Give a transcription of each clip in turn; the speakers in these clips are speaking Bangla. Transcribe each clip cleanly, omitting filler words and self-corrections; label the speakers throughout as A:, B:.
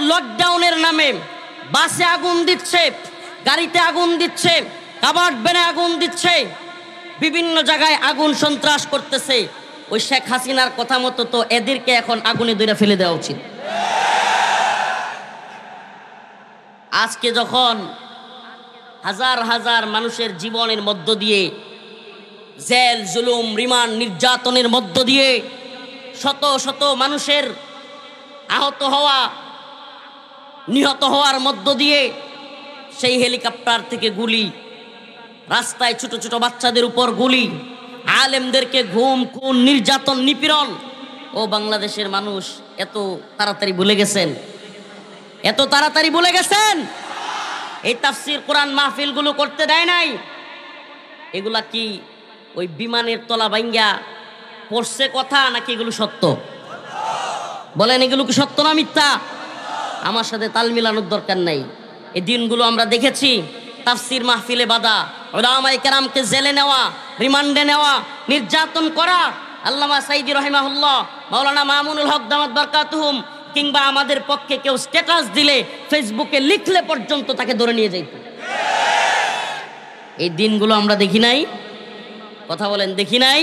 A: লকডাউনের নামে বাসে আগুন দিচ্ছে, গাড়িতে আগুন দিচ্ছে, কাভার্ড ভ্যানে আগুন দিচ্ছে, বিভিন্ন জায়গায় আগুন সন্ত্রাস করতেছে। ওই শেখ হাসিনার কথা মতো তো এদেরকে এখন আগুনে ধরে ফেলে দেওয়া উচিত। আজকে যখন হাজার হাজার মানুষের জীবনের মধ্য দিয়ে, জেল জুলুম রিমান্ড নির্যাতনের মধ্য দিয়ে শত শত মানুষের আহত হওয়া, নিহত হওয়ার মধ্য দিয়ে, সেই হেলিকপ্টার থেকে গুলি, রাস্তায় ছোট ছোট বাচ্চাদের উপর গুলি, আলেমদেরকে ঘুম খুন নির্যাতন নিপীড়ন, ও বাংলাদেশের মানুষ এত তাড়াতাড়ি ভুলে গেছেন? এত তাড়াতাড়ি ভুলে গেছেন? এই তাফসীর কোরআন মাহফিলগুলো করতে দেয় নাই। এগুলা কি ওই বিমানের তলা ভাঙ্গা পড়ছে কথা, নাকি এগুলো সত্য? বলেন, এগুলো কি সত্য না মিথ্যা? আমার সাথে তাল মিলানোর দরকার নাই। এই দিনগুলো আমরা দেখেছি, তাফসীর মাহফিলে বাধা, উলামায়ে কেরামকে জেলে নেওয়া, রিমান্ডে নেওয়া, নির্যাতন করা। আল্লামা সাঈদী রাহিমাহুল্লাহ, মাওলানা মামুনুল হক দামাত বারকাতুহুম, কিংবা আমাদের পক্ষে কেউ স্ট্যাটাস দিলে, ফেসবুকে লিখলে পর্যন্ত তাকে ধরে নিয়ে যাইত। এই দিনগুলো আমরা দেখি নাই? কথা বলেন, দেখি নাই?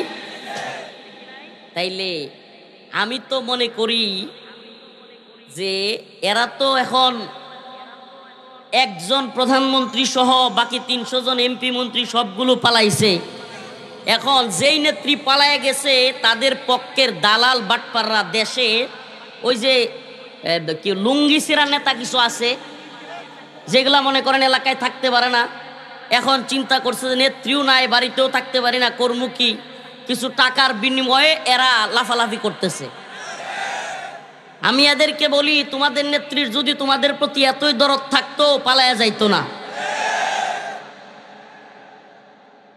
A: তাইলে আমি তো মনে করি যে এরা তো এখন একজন প্রধানমন্ত্রী সহ বাকি 300 জন এমপি মন্ত্রী সবগুলো পালাইছে। এখন যেই নেত্রী পালায় গেছে, তাদের পক্ষের দালাল বাটপাররা দেশে, ওই যে কি লুঙ্গি সিরা নেতা কিছু আছে, যেগুলা মনে করেন এলাকায় থাকতে পারে না। এখন চিন্তা করছে যে নেত্রীও নাই, বাড়িতেও থাকতে পারি না, কর্মু কি? কিছু টাকার বিনিময়ে এরা লাফালাফি করতেছে। আমি এদেরকে বলি, তোমাদের নেত্রীর যদি তোমাদের প্রতি এতই দরদ থাকতো, পালায়া যাইতো না।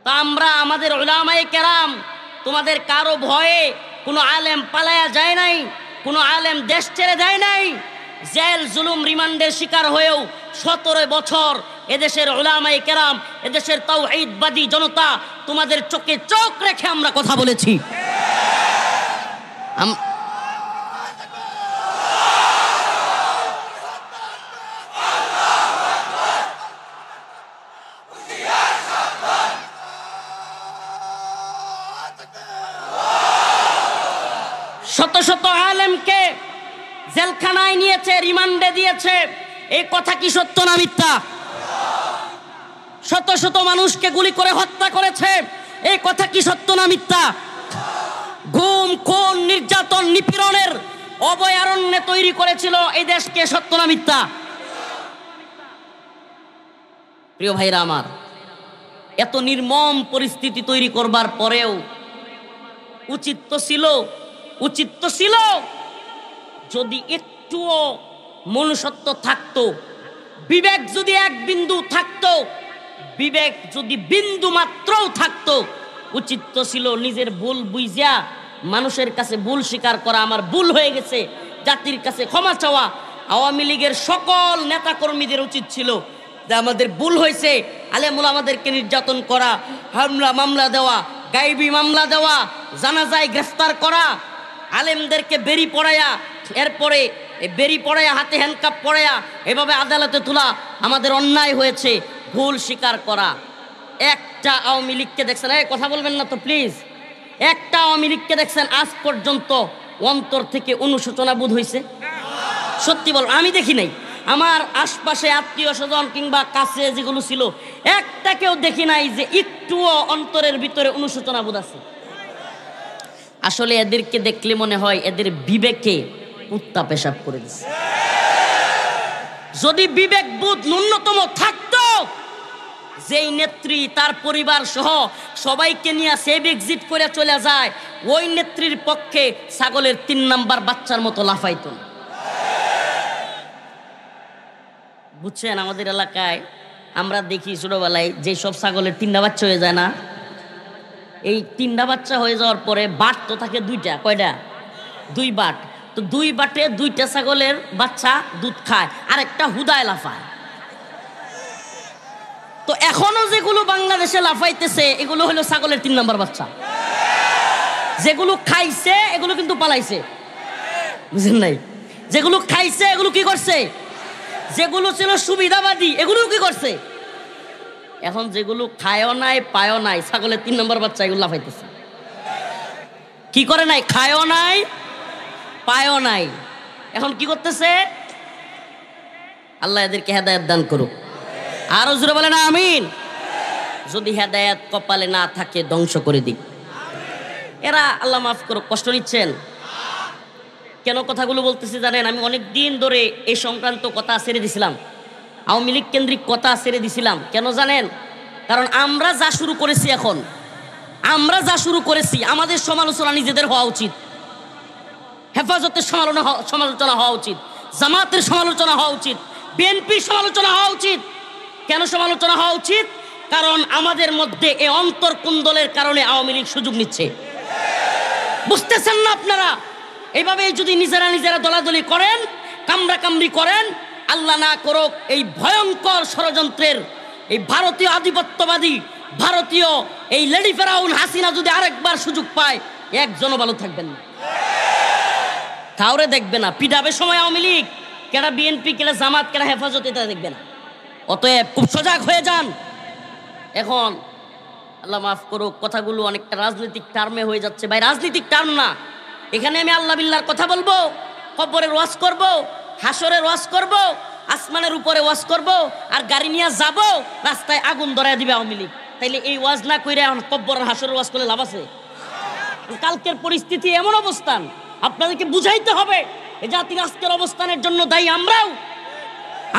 A: তা আমরা, আমাদের উলামায়ে কেরাম, তোমাদের কারো ভয়ে কোনো আলেম পালায়া যায় নাই, কোনো আলেম দেশ ছেড়ে দেয় নাই। জেল জুলুম রিমান্ডের শিকার হয়েও 17 বছর এদেশের উলামায়ে কেরাম, এদেশের তাওহীদবাদী জনতা, তোমাদের চোখে চোখ রেখে আমরা কথা বলেছি। শত শত আলেমকে জেলখানায় নিয়েছে, রিমান্ডে দিয়েছে। এই কথা কি সত্য না মিথ্যা? শত শত মানুষকে গুলি করে হত্যা করেছে। এই কথা কি সত্য না মিথ্যা? গুম খুন নির্যাতন নিপীড়নের অভয়ারণ্যে তৈরি করেছিল এই দেশকে, সত্য না মিথ্যা? প্রিয় ভাইরা আমার, এত নির্মম পরিস্থিতি তৈরি করবার পরেও উচিত তো ছিল যদি একটুও মনুষ্যত্ব থাকতো, বিবেক যদি এক বিন্দু থাকতো, বিবেক যদি বিন্দু মাত্রও থাকতো, উচিত তো ছিল নিজের ভুল বুঝা মানুষের কাছে ভুল স্বীকার করা, আমার ভুল হয়ে গেছে, জাতির কাছে ক্ষমা চাওয়া। আওয়ামী লীগের সকল নেতাকর্মীদের উচিত ছিল যে আমাদের ভুল হয়েছে, আলেমুল আমাদেরকে নির্যাতন করা, হামলা মামলা দেওয়া, গায়েবী মামলা দেওয়া, জানাজায় গ্রেফতার করা, আলেমদেরকে বেরি পড়ায়া, এরপরে বেরি পড়ায়া, হাতে হ্যান্ডকাপ পড়ায়া এভাবে আদালতে তোলা, আমাদের অন্যায় হয়েছে, ভুল স্বীকার করা। একটা আওয়ামী লীগকে দেখছেন, এই কথা বলবেন না তো প্লিজ, একটা আওয়ামী লীগকে দেখছেন আজ পর্যন্ত অন্তর থেকে অনুশোচনা বোধ হয়েছে? সত্যি বল, আমি দেখি নাই। আমার আশপাশে আত্মীয় স্বজন কিংবা কাছে যেগুলো ছিল, একটাকেও দেখি নাই যে একটুও অন্তরের ভিতরে অনুশোচনা বোধ আছে। আসলে এদেরকে দেখলে মনে হয় এদের বিবেকে কুত্তা পেশাব করে দিচ্ছে। যদি বিবেক বোধ ন্যূনতম থাকতো, যেই নেত্রী তার পরিবার সহ সবাইকে নিয়ে সেভ এক্সিট করে চলে যায়, ওই নেত্রীর পক্ষে ছাগলের 3 নাম্বার বাচ্চার মতো লাফাইতো। বুঝছেন, আমাদের এলাকায় আমরা দেখি ছোটবেলায় যে সব ছাগলের 3টা বাচ্চা হয়ে যায় না, এই 3টা বাচ্চা হয়ে যাওয়ার পরে বাট তো থাকে 2টা, কয়টা? 2 বাট। তো 2 বাটে 2টা ছাগলের বাচ্চা দুধ খায়, আর একটা হুদায় লাফায়। তো এখনো যেগুলো বাংলাদেশে লাফাইতেছে এগুলো হলো ছাগলের 3 নাম্বার বাচ্চা। যেগুলো খাইছে এগুলো কিন্তু পালাইছে, বুঝেন নাই? যেগুলো খাইছে এগুলো কি করছে, যেগুলো ছিল সুবিধাবাদী এগুলো কি করছে। এখন যেগুলো খায়ও নাই পায়ও নাই, ছাগলের 3 নম্বর বাচ্চা এগুলো লাফাইতেছে। কি করে নাই, খায়ও নাই পায়ও নাই, এখন কি করতেছে। আল্লাহ এদেরকে হেদায়েত দান করুক, আরো জোরে বলেন আমিন। যদি হেদায়েত কপালে না থাকে ধ্বংস করে দিক। এরা আল্লাহ মাফ করুক কষ্ট নিচ্ছেন। কেন কথাগুলো বলতেছি জানেন, আমি অনেক দিন ধরে এই সংক্রান্ত কথা ছেড়ে দিছিলাম, আওয়ামী লীগ কেন্দ্রিক কথা ছেড়ে দিছিলাম। কেন জানেন, কারণ আমরা যা শুরু করেছি, এখন আমরা যা শুরু করেছি, আমাদের সমালোচনা নিজেদের হওয়া উচিত। হেফাজতের সমালোচনা হওয়া উচিত, জামাতের সমালোচনা হওয়া উচিত, বিএনপির সমালোচনা হওয়া উচিত। কেন সমালোচনা হওয়া উচিত? কারণ আমাদের মধ্যে এই অন্তর্কুন্দলের কারণে আওয়ামী লীগ সুযোগ নিচ্ছে। বুঝতেছেন না আপনারা? এইভাবে যদি নিজেরা নিজেরা দলাদলি করেন, কামড়াকামড়ি করেন, আল্লাহ না করুক এই ভয়ঙ্কর ষড়যন্ত্রের এই ভারতীয় আধিপত্যবাদী ভারতীয় এই লেডি ফেরাউন হাসিনা যদি আরেকবার সুযোগ পায়, একজনও ভালো থাকবেন না, কাউরে দেখবে না। পিডাবে সময় আওয়ামী লীগ, কেডা বিএনপি, কেডা জামাত, কেডা হেফাজত, এটা দেখবে না। অতএব খুব সজাগ হয়ে যান। এখন আল্লাহ মাফ করুক, কথাগুলো অনেকটা রাজনৈতিক টার্মে হয়ে যাচ্ছে। ভাই রাজনৈতিক টার্ম না, এখানে আমি আল্লাহ বিল্লাহর কথা বলবো, কবরের ওয়াজ করব, হাসরের ওয়াজ করব, আসমানের উপরে ওয়াজ করব, আর গাড়ি নিয়ে যাব, রাস্তায় আগুন ধরায় দিবে আওয়ামী লীগ। তাইলে এই ওয়াজ না কইরা এখন কবরের হাসরের ওয়াজ করলে লাভ আছে? কালকের পরিস্থিতি এমন অবস্থান, আপনাদেরকে বুঝাইতে হবে এই জাতির আজকের অবস্থানের জন্য দায়ী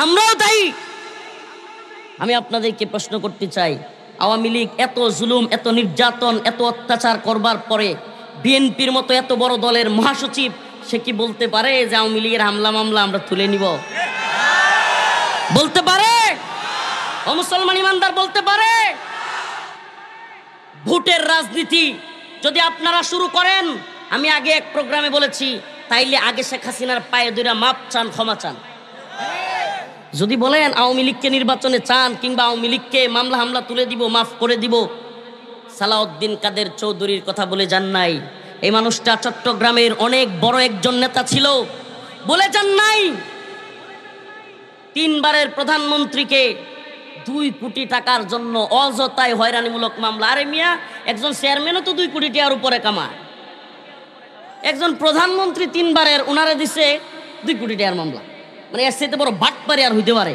A: আমরাও দায়ী। আমি আপনাদেরকে প্রশ্ন করতে চাই, আওয়ামী লীগ এত জুলুম, এত নির্যাতন, এত অত্যাচার করবার পরে বিএনপির মতো এত বড় দলের মহাসচিব সে কি বলতে পারে যে আওয়ামী লীগের হামলা মামলা আমরা তুলে নিব? বলতে পারে? ও মুসলমান ইমানদার বলতে পারে? ভোটের রাজনীতি যদি আপনারা শুরু করেন, আমি আগে এক প্রোগ্রামে বলেছি, তাইলে আগে শেখ হাসিনার পায়ে ধরে মাপ চান, ক্ষমা চান। যদি বলেন আওয়ামী লীগকে নির্বাচনে চান, কিংবা আওয়ামী লীগকে মামলা হামলা তুলে দিব, মাফ করে দিব, সালাউদ্দিন কাদের চৌধুরীর কথা বলে যান নাই? এই মানুষটা চট্টগ্রামের অনেক বড় একজন নেতা ছিল, বলে যান নাই? 3 বারের প্রধানমন্ত্রীকে 2 কোটি টাকার জন্য অযথায় হয়রানিমূলক মামলা। আরে মিয়া, একজন চেয়ারম্যানও তো 2 কোটি টাকার উপরে কামায়, একজন প্রধানমন্ত্রী 3 বারের উনারে দিছে 2 কোটি টাকার মামলা। মানে এর সাথে বড় বাটপারি আর হইতে পারে?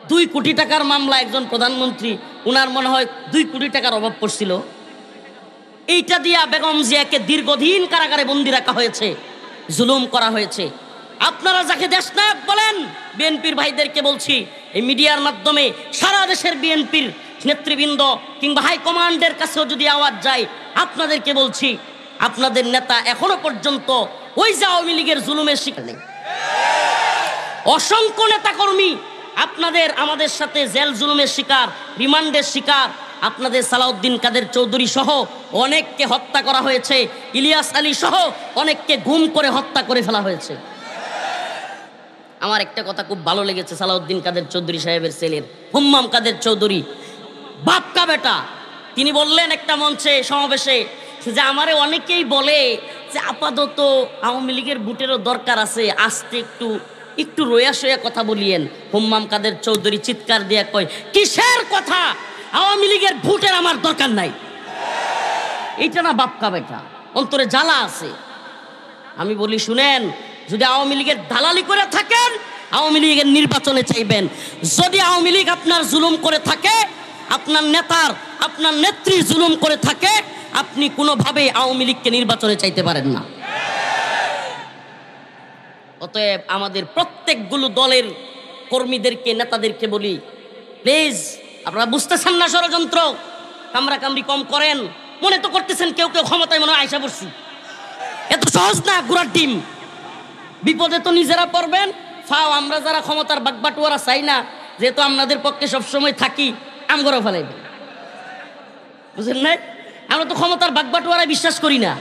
A: 2 কোটি টাকার মামলা একজন প্রধানমন্ত্রী, উনার মনে হয় 2 কোটি টাকার অভাব পড়ছিল, এইটা দিয়া বেগম জিয়াকে দীর্ঘদিন কারাগারে বন্দী রাখা হয়েছে, জুলুম করা হয়েছে। আপনারা যাকে দেশনায়ক বলেন, বিএনপির ভাইদেরকে বলছি, এই মিডিয়ার মাধ্যমে সারা দেশের বিএনপির নেতৃবৃন্দ কিংবা হাইকমান্ডের কাছেও যদি আওয়াজ যায়, আপনাদেরকে বলছি, আপনাদের নেতা এখনো পর্যন্ত ওই যে আওয়ামী লীগের জুলুমের শিকার নেই। অসংখ্য নেতাকর্মী আপনাদের আমাদের সাথে জেল জুলুমের শিকার, রিমান্ডের শিকার। আপনাদের সালাউদ্দিন কাদের চৌধুরী সহ অনেককে হত্যা করা হয়েছে, ইলিয়াস আলী সহ অনেককে গুম করে হত্যা করে ফেলা হয়েছে। আমার একটা কথা খুব ভালো লেগেছে, সালাউদ্দিন কাদের চৌধুরী সাহেবের ছেলের হুম্মাম কাদের চৌধুরী, বাপকা বেটা, তিনি বললেন একটা মঞ্চে সমাবেশে যে আমারে অনেকেই বলে যে আপাতত আওয়ামী লীগের ভোটেরও দরকার আছে, আসতে একটু রয়া সয়া কথা বলিয়েন। হুম্মাম কাদের চৌধুরী চিৎকার দিয়ে কয়, কিসের কথা? আওয়ামী লীগের ভোটের আমার দরকার নাই। এইটা না বাপকা বেটা, অন্তরে জ্বালা আছে। আমি বলি শুনেন, যদি আওয়ামী লীগের দালালি করে থাকেন, আওয়ামী লীগের নির্বাচনে চাইবেন। যদি আওয়ামী লীগ আপনার জুলুম করে থাকে, আপনার নেতার, আপনার নেত্রী জুলুম করে থাকে, আপনি কোনোভাবে আওয়ামী লীগকে নির্বাচনে চাইতে পারেন না। অতএব আমাদের প্রত্যেকগুলো দলের কর্মীদেরকে, নেতাদেরকে বলি, প্লিজ আপনারা বুঝতেছেন না ষড়যন্ত্র, কামড়াকামড়ি কম করেন। মনে তো করতেছেন কেউ কেউ ক্ষমতায় মনে হয় আইসা পড়ছি, এত সহজ না ঘোড়ার ডিম। বিপদে তো নিজেরা পড়বেন, ফাও আমরা যারা ক্ষমতার বাগবাটুয়ারা চাই না, যেহেতু আপনাদের পক্ষে সবসময় থাকি, আমগরও ফেলাইবেন। বুঝলেন না? আমরা তো ক্ষমতার বাগবাটুয়ারাই বিশ্বাস করি না,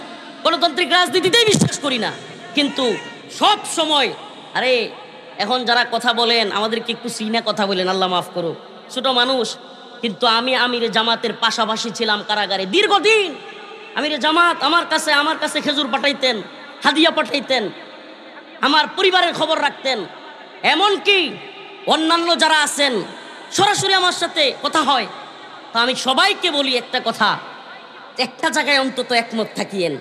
A: গণতান্ত্রিক রাজনীতিতেই বিশ্বাস করি না। কিন্তু সব সময়, আরে এখন যারা কথা বলেন আমাদেরকে একটু সিনা কথা বলেন, আল্লাহ মাফ করো, ছোট মানুষ। কিন্তু আমি আমিরে জামাতের পাশাপাশি ছিলাম কারাগারে দীর্ঘদিন। আমিরে জামাত আমার কাছে খেজুর পাঠাইতেন, হাদিয়া পাঠাইতেন। আমার পরিবারের খবর রাখতেন। এমনকি অন্যান্য যারা আছেন সরাসরি আমার সাথে কথা হয়, তা আমি সবাইকে বলি একটা কথা, একটা জায়গায় অন্তত একমত থাকিয়েন,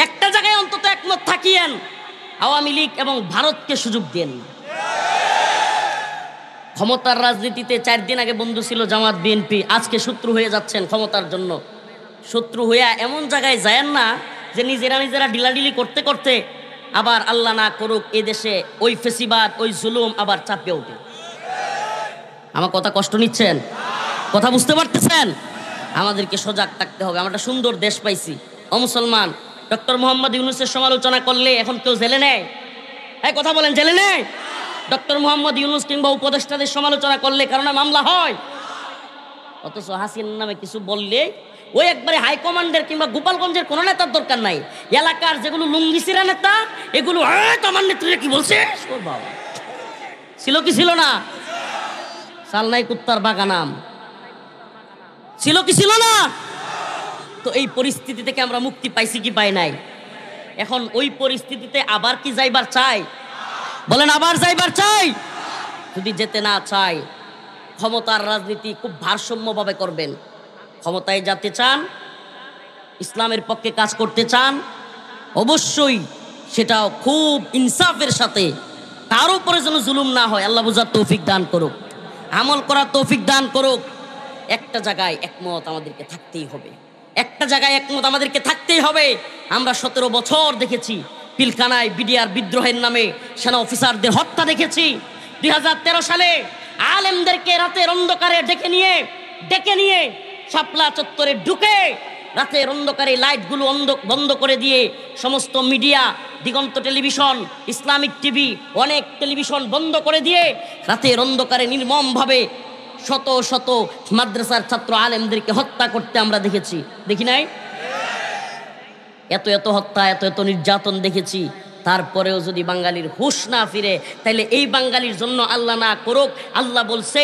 A: একটা জায়গায় অন্তত একমত থাকিয়েন। আওয়ামী লীগ এবং ভারতকে সুযোগ দেন। ক্ষমতার রাজনীতিতে 4 দিন আগে বন্ধু ছিল জামাত বিএনপি, আজকে শত্রু হয়ে যাচ্ছেন ক্ষমতার জন্য। শত্রু হইয়া এমন জায়গায় যায়েন না যে নিজেরা ডিলাডিলি করতে করতে আবার আল্লাহ না করুক এদেশে ওই ফেসিবাদ ওই জুলুম আবার চাপিয়ে ওঠে। আমার কথা কষ্ট নিচ্ছেন? কথা বুঝতে পারতেছেন? আমাদেরকে সজাগ থাকতে হবে। আমরা একটা সুন্দর দেশ পাইছি। ও মুসলমান, ডক্টর মোহাম্মদ ইউনূসের সমালোচনা করলে এখন কেউ জেলে নেয়? হ্যাঁ কথা বলেন, জেলে নেয়? ডক্টর মোহাম্মদ ইউনূস কিংবা উপদেষ্টাদের সমালোচনা করলে কারণে মামলা হয়। অথচ হাসিনার নামে কিছু বললে ওই একবারে হাইকমান্ডের কিংবা গোপালগঞ্জের কোনো নেতার দরকার নাই, এলাকার যেগুলো লুঙ্গিসিরা নেতা এগুলো আমার নেত্রীরা কি বলছে বাবা, ছিল কি ছিল না? সালনাই কুত্তার বাগানাম ছিল কি ছিল না? তো এই পরিস্থিতি থেকে আমরা মুক্তি পাইছি কি পাই নাই? এখন ওই পরিস্থিতিতে আবার কি যাইবার চাই? বলেন আবার যাইবার চাই? যদি যেতে না চাই, ক্ষমতার রাজনীতি খুব ভারসাম্যভাবে করবেন। ক্ষমতায় যেতে চান, ইসলামের পক্ষে কাজ করতে চান, অবশ্যই সেটাও খুব ইনসাফের সাথে, তার উপরে যেন জুলুম না হয়। আল্লাহ বুঝার তৌফিক দান করুক, আমল করার তৌফিক দান করুক। একটা জায়গায় একমত আমাদেরকে থাকতেই হবে, একটা জায়গায় একমত আমাদেরকে থাকতেই হবে। আমরা 17 বছর দেখেছি পিলখানায় বিডিআর বিদ্রোহের নামে সেনা অফিসারদের হত্যা দেখেছি। 2013 সালে আলেমদেরকে রাতের অন্ধকারে ডেকে নিয়ে শাপলা চত্বরে ঢুকে রাতের অন্ধকারে লাইটগুলো বন্ধ করে দিয়ে সমস্ত মিডিয়া, দিগন্ত টেলিভিশন, ইসলামিক টিভি, অনেক টেলিভিশন বন্ধ করে দিয়ে রাতের অন্ধকারে নির্মমভাবে শত শত মাদ্রাসার ছাত্র আলেমদেরকে হত্যা করতে আমরা দেখেছি, দেখি নাই? এত এত হত্যা, এত এত নির্যাতন দেখেছি। তারপরেও যদি বাঙালির হুঁশ না ফিরে, তাহলে এই বাঙালির জন্য আল্লাহ না করুক, আল্লাহ বলছে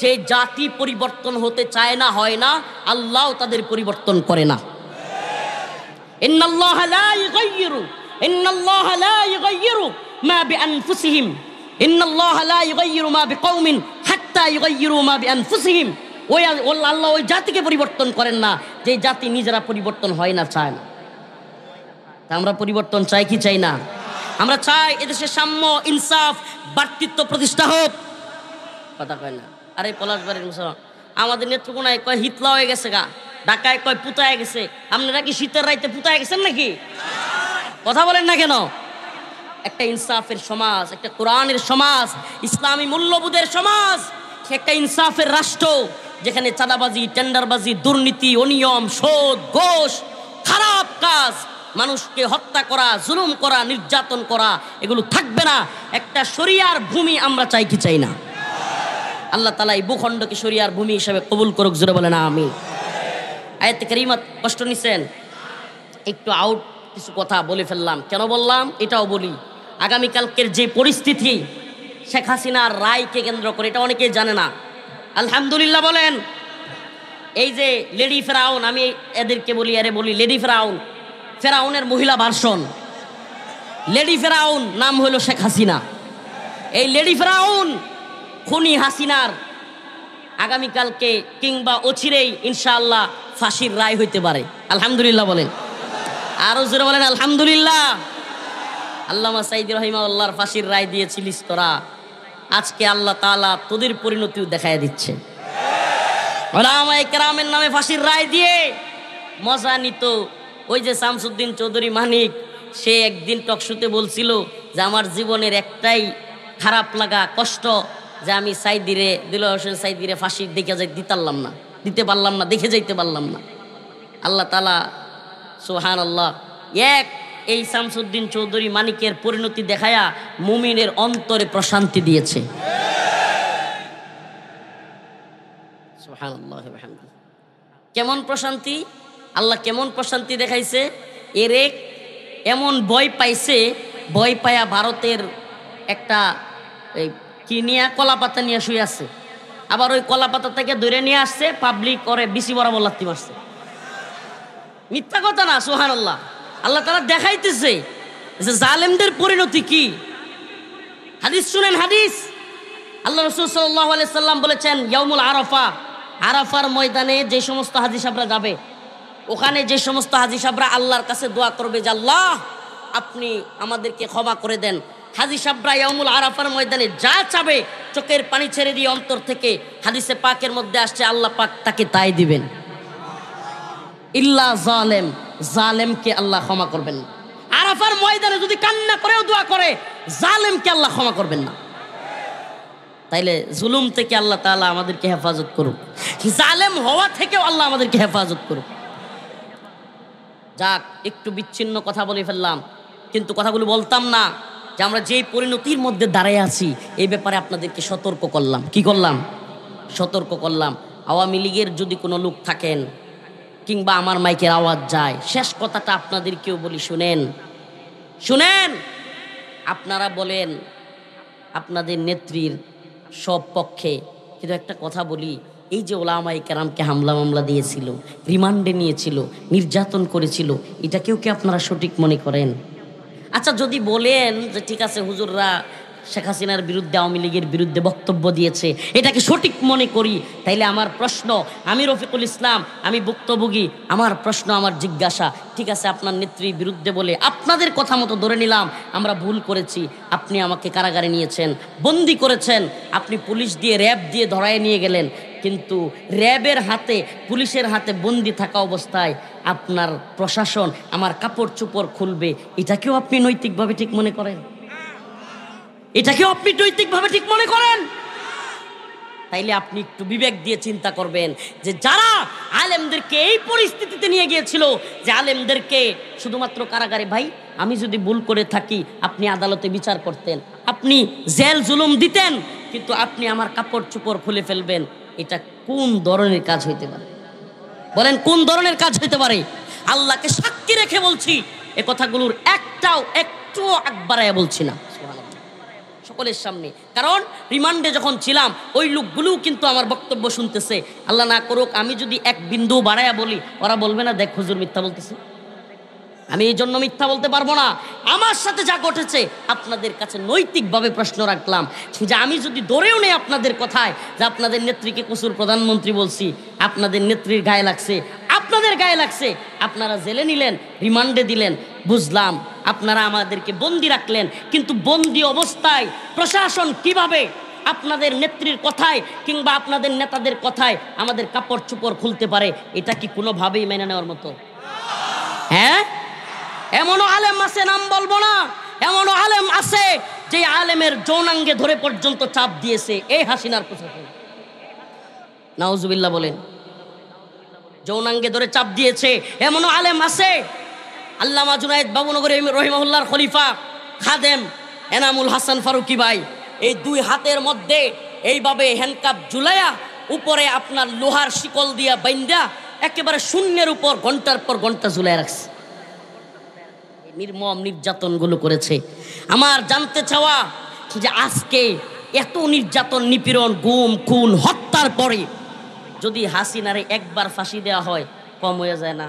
A: যে জাতি পরিবর্তন হতে চায় না, হয় না, আল্লাহও তাদের পরিবর্তন করে না। ইন্নাল্লাহা লা ইউগাইয়িরু মা বিআনফুসিহিম, ইন্নাল্লাহা লা ইউগাইয়িরু মা বিকওমিন হাত্তা ইউগাইয়িরু মা বিআনফুসিহিম। ওই আল্লাহ ওই জাতিকে পরিবর্তন করেন না যে জাতি নিজেরা পরিবর্তন হয় না, চায় না। আমরা পরিবর্তন চাই কি চাই না? আমরা চাই এদেশে সাম্য, ইনসাফ, ভ্রাতৃত্ব প্রতিষ্ঠা হোক। কথা কয় না? আরে পলাশবাড়ির মুসলমান আমাদের নেত্রকোনায় কয় হিতলা হয়ে গেছে গা, ঢাকায় কয় পুতায় গেছে। আপনারা কি শীতের রাইতে পুতায় গেছেন নাকি? কথা বলেন না কেন? একটা ইনসাফের সমাজ, একটা কোরআনের সমাজ, ইসলামী মূল্যবোধের সমাজ, একটা ইনসাফের রাষ্ট্র, যেখানে চাঁদাবাজি, টেন্ডারবাজি, দুর্নীতি, অনিয়ম, সুদ, ঘুষ, খারাপ কাজ, মানুষকে হত্যা করা, জুলুম করা, নির্যাতন করা, এগুলো থাকবে না। একটা শরিয়ার ভূমি আমরা চাই কি চাই না? আল্লাহ তাআলা এই ভূখণ্ডকে শরিয়ার ভূমি হিসেবে কবুল করুক, জোরে বলেন আমিন। আয়াতে কারিমাত কষ্ট নিছেন? একটু আউট কিছু কথা বলে ফেললাম। কেন বললাম এটাও বলি। আগামীকালকের যে পরিস্থিতি শেখ হাসিনার রায়কে কেন্দ্র করে, এটা অনেকেই জানে না। আলহামদুলিল্লাহ বলেন। এই যে লেডি ফেরাউন, আমি এদেরকে বলি, আরে বলি লেডি ফেরাউন, ফেরাউনের মহিলা ভার্সন লেডি ফেরাউন, নাম হলো শেখ হাসিনা। এই লেডি ফেরাউন খুনি হাসিনার আগামীকালকে কিংবা অচিরেই ইনশাআল্লাহ ফাঁসির রায় হইতে পারে। আলহামদুলিল্লাহ বলেন, আরো জোরে বলেন আলহামদুলিল্লাহ। আল্লামা সাঈদী রাহিমাহুল্লাহর ফাঁসির রায় দিয়েছিলিস তোরা, আজকে আল্লাহ তাআলা তোদের পরিণতিও দেখায় দিচ্ছে। উলামায়ে কেরামের নামে ফাঁসির রায় দিয়ে মজা নিত। ওই যে শামসুদ্দিন চৌধুরী মানিক, সে একদিন টকশোতে বলছিল যে আমার জীবনের একটাই খারাপ লাগা, কষ্ট, যে আমি সাইদিরে, দিলওয়ার হোসেন সাইদিরে ফাঁসি দিতে পারলাম না, দেখে যাইতে পারলাম না। আল্লাহ তাআলা সুবহানাল্লাহ এই শামসুদ্দিন চৌধুরী মানিকের পরিণতি দেখায়া মুমিনের অন্তরে প্রশান্তি দিয়েছে। সুবহানাল্লাহ। কেমন প্রশান্তি? আল্লাহ কেমন প্রশান্তি দেখাইছে? এরে এমন ভয় পাইছে, ভয় পায়া ভারতের একটা কি নিয়ে কলাপাতা নিয়ে শুয়ে আছে, আবার ওই কলাপাতা থেকে ধরে নিয়ে আসছে, পাবলিক করে বিসি বরাবর লাত্তি মারছে। মিথ্যা কথা না, সুবহানাল্লাহ। আল্লাহ তাআলা দেখাইতেছে যে জালেমদের পরিণতি কি? হাদিস শুনেন, হাদিস। আল্লাহ রাসূল সাল্লাল্লাহু আলাইহি সাল্লাম বলেছেন, ইয়াউমুল আরাফা, আরাফার ময়দানে যে সমস্ত হাজী সাহেবরা যাবে, ওখানে যে সমস্ত হাজী সাহেবরা আল্লাহর কাছে দোয়া করবে যে আল্লাহ আপনি আমাদেরকে ক্ষমা করে দেন। হাজী সাহেবরা ইয়াউমুল আরাফার ময়দানে যা চাবে, চোখের পানি ছেড়ে দিয়ে অন্তর থেকে, হাদিসে পাকের মধ্যে আসছে আল্লাহ পাক তাকে তাই দিবেন। ইল্লা জালেম, জালেমকে আল্লাহ ক্ষমা করবেন না। আরাফার ময়দানে যদি কান্না করেও দোয়া করে, জালেমকে আল্লাহ ক্ষমা করবেন না। তাইলে জুলুম থেকে আল্লাহ তাআলা আমাদেরকে হেফাজত করুক, জালেম হওয়া থেকেও আল্লাহ আমাদেরকে হেফাজত করুক। যাক, একটু বিচ্ছিন্ন কথা বলে ফেললাম, কিন্তু কথাগুলো বলতাম না যে আমরা যেই পরিণতির মধ্যে দাঁড়ায় আছি এই ব্যাপারে আপনাদেরকে সতর্ক করলাম। কি করলাম? সতর্ক করলাম। আওয়ামী লীগের যদি কোনো লোক থাকেন কিংবা আমার মাইকের আওয়াজ যায়, শেষ কথাটা আপনাদেরকেও বলি, শুনেন, শুনেন। আপনারা বলেন আপনাদের নেত্রীর সব পক্ষে, কিন্তু একটা কথা বলি, এই যে ওলামায়ে কেরামকে হামলা মামলা দিয়েছিল, রিমান্ডে নিয়েছিল, নির্যাতন করেছিল, এটাকেও কি আপনারা সঠিক মনে করেন? আচ্ছা, যদি বলেন যে ঠিক আছে হুজুররা শেখ হাসিনার বিরুদ্ধে, আওয়ামী লীগের বিরুদ্ধে বক্তব্য দিয়েছে, এটাকে সঠিক মনে করি, তাইলে আমার প্রশ্ন, আমি রফিকুল ইসলাম, আমি ভুক্তভোগী, আমার প্রশ্ন, আমার জিজ্ঞাসা, ঠিক আছে আপনার নেত্রীর বিরুদ্ধে বলে আপনাদের কথা মতো ধরে নিলাম আমরা ভুল করেছি, আপনি আমাকে কারাগারে নিয়েছেন, বন্দি করেছেন, আপনি পুলিশ দিয়ে, র্যাব দিয়ে ধরায় নিয়ে গেলেন, কিন্তু র্যাবের হাতে, পুলিশের হাতে বন্দি থাকা অবস্থায় আপনার প্রশাসন আমার কাপড় চোপড় খুলবে, এটাকেও আপনি নৈতিকভাবে ঠিক মনে করেন? এটাকেও আপনি নৈতিকভাবে ঠিক মনে করেন? তাইলে আপনি একটু বিবেক দিয়ে চিন্তা করবেন যে যারা আলেমদেরকে এই পরিস্থিতিতে নিয়ে গিয়েছিল, যে আলেমদেরকে শুধুমাত্র কারাগারে, ভাই আমি যদি ভুল করে থাকি আপনি আদালতে বিচার করতেন, আপনি জেল জুলুম দিতেন, কিন্তু আপনি আমার কাপড় চোপড় খুলে ফেলবেন, এটা কোন ধরনের কাজ হইতে পারে? বলেন, কোন ধরনের কাজ হইতে পারে? আল্লাহকে সাক্ষী রেখে বলছি, এ কথাগুলোর একটু আগ বাড়াইয়া বলছি না সকলের সামনে। কারণ রিমান্ডে যখন ছিলাম ওই লোকগুলোও কিন্তু আমার বক্তব্য শুনতেছে। আল্লাহ না করুক আমি যদি এক বিন্দু বাড়াইয়া বলি, ওরা বলবে না দেখ হুজুর মিথ্যা বলতেছে। আমি এই জন্য মিথ্যা বলতে পারবো না। আমার সাথে যা ঘটেছে আপনাদের কাছে নৈতিকভাবে প্রশ্ন রাখলাম, যে আমি যদি ধরেও নেই আপনাদের কথায় যে আপনাদের নেত্রীকে কসুর প্রধানমন্ত্রী বলছি, আপনাদের নেত্রীর গায়ে লাগছে, আপনাদের গায়ে লাগছে, আপনারা জেলে নিলেন, রিমান্ডে দিলেন, বুঝলাম, আপনারা আমাদেরকে বন্দি রাখলেন, কিন্তু বন্দি অবস্থায় প্রশাসন কিভাবে আপনাদের নেত্রীর কথায় কিংবা আপনাদের নেতাদের কথায় আমাদের কাপড় চোপড় খুলতে পারে? এটা কি কোনোভাবেই মেনে নেওয়ার মতো? হ্যাঁ, এমনও আলেম আছে, নাম বলবো না, এমনও আলেম আছে যে আলেমের যৌনাঙ্গে ধরে পর্যন্ত চাপ দিয়েছে এই হাসিনার প্রশাসন। নাউজুবিল্লাহ বলেন, যৌনাঙ্গে ধরে চাপ দিয়েছে এমনও আলেম আছে। আল্লামা জুনায়েদ বাবুনগরী রহিমাহুল্লাহর খলিফা খাদেম এনামুল হাসান ফারুকি ভাই, এই দুই হাতের মধ্যে এইভাবে হ্যান্ডকাপ ঝুলাইয়া, উপরে আপনার লোহার শিকল দিয়া বাইন্দা একেবারে শূন্যের উপর ঘন্টার পর ঘন্টা ঝুলাই রাখছে। নির্মম নির্যাতনগুলো করেছে। আমার জানতে চাওয়া যে আজকে এত নির্যাতন, নিপীড়ন, গুম, খুন, হত্যার পরে যদি হাসিনারে একবার ফাঁসি দেওয়া হয়, কম হয়ে যায় না?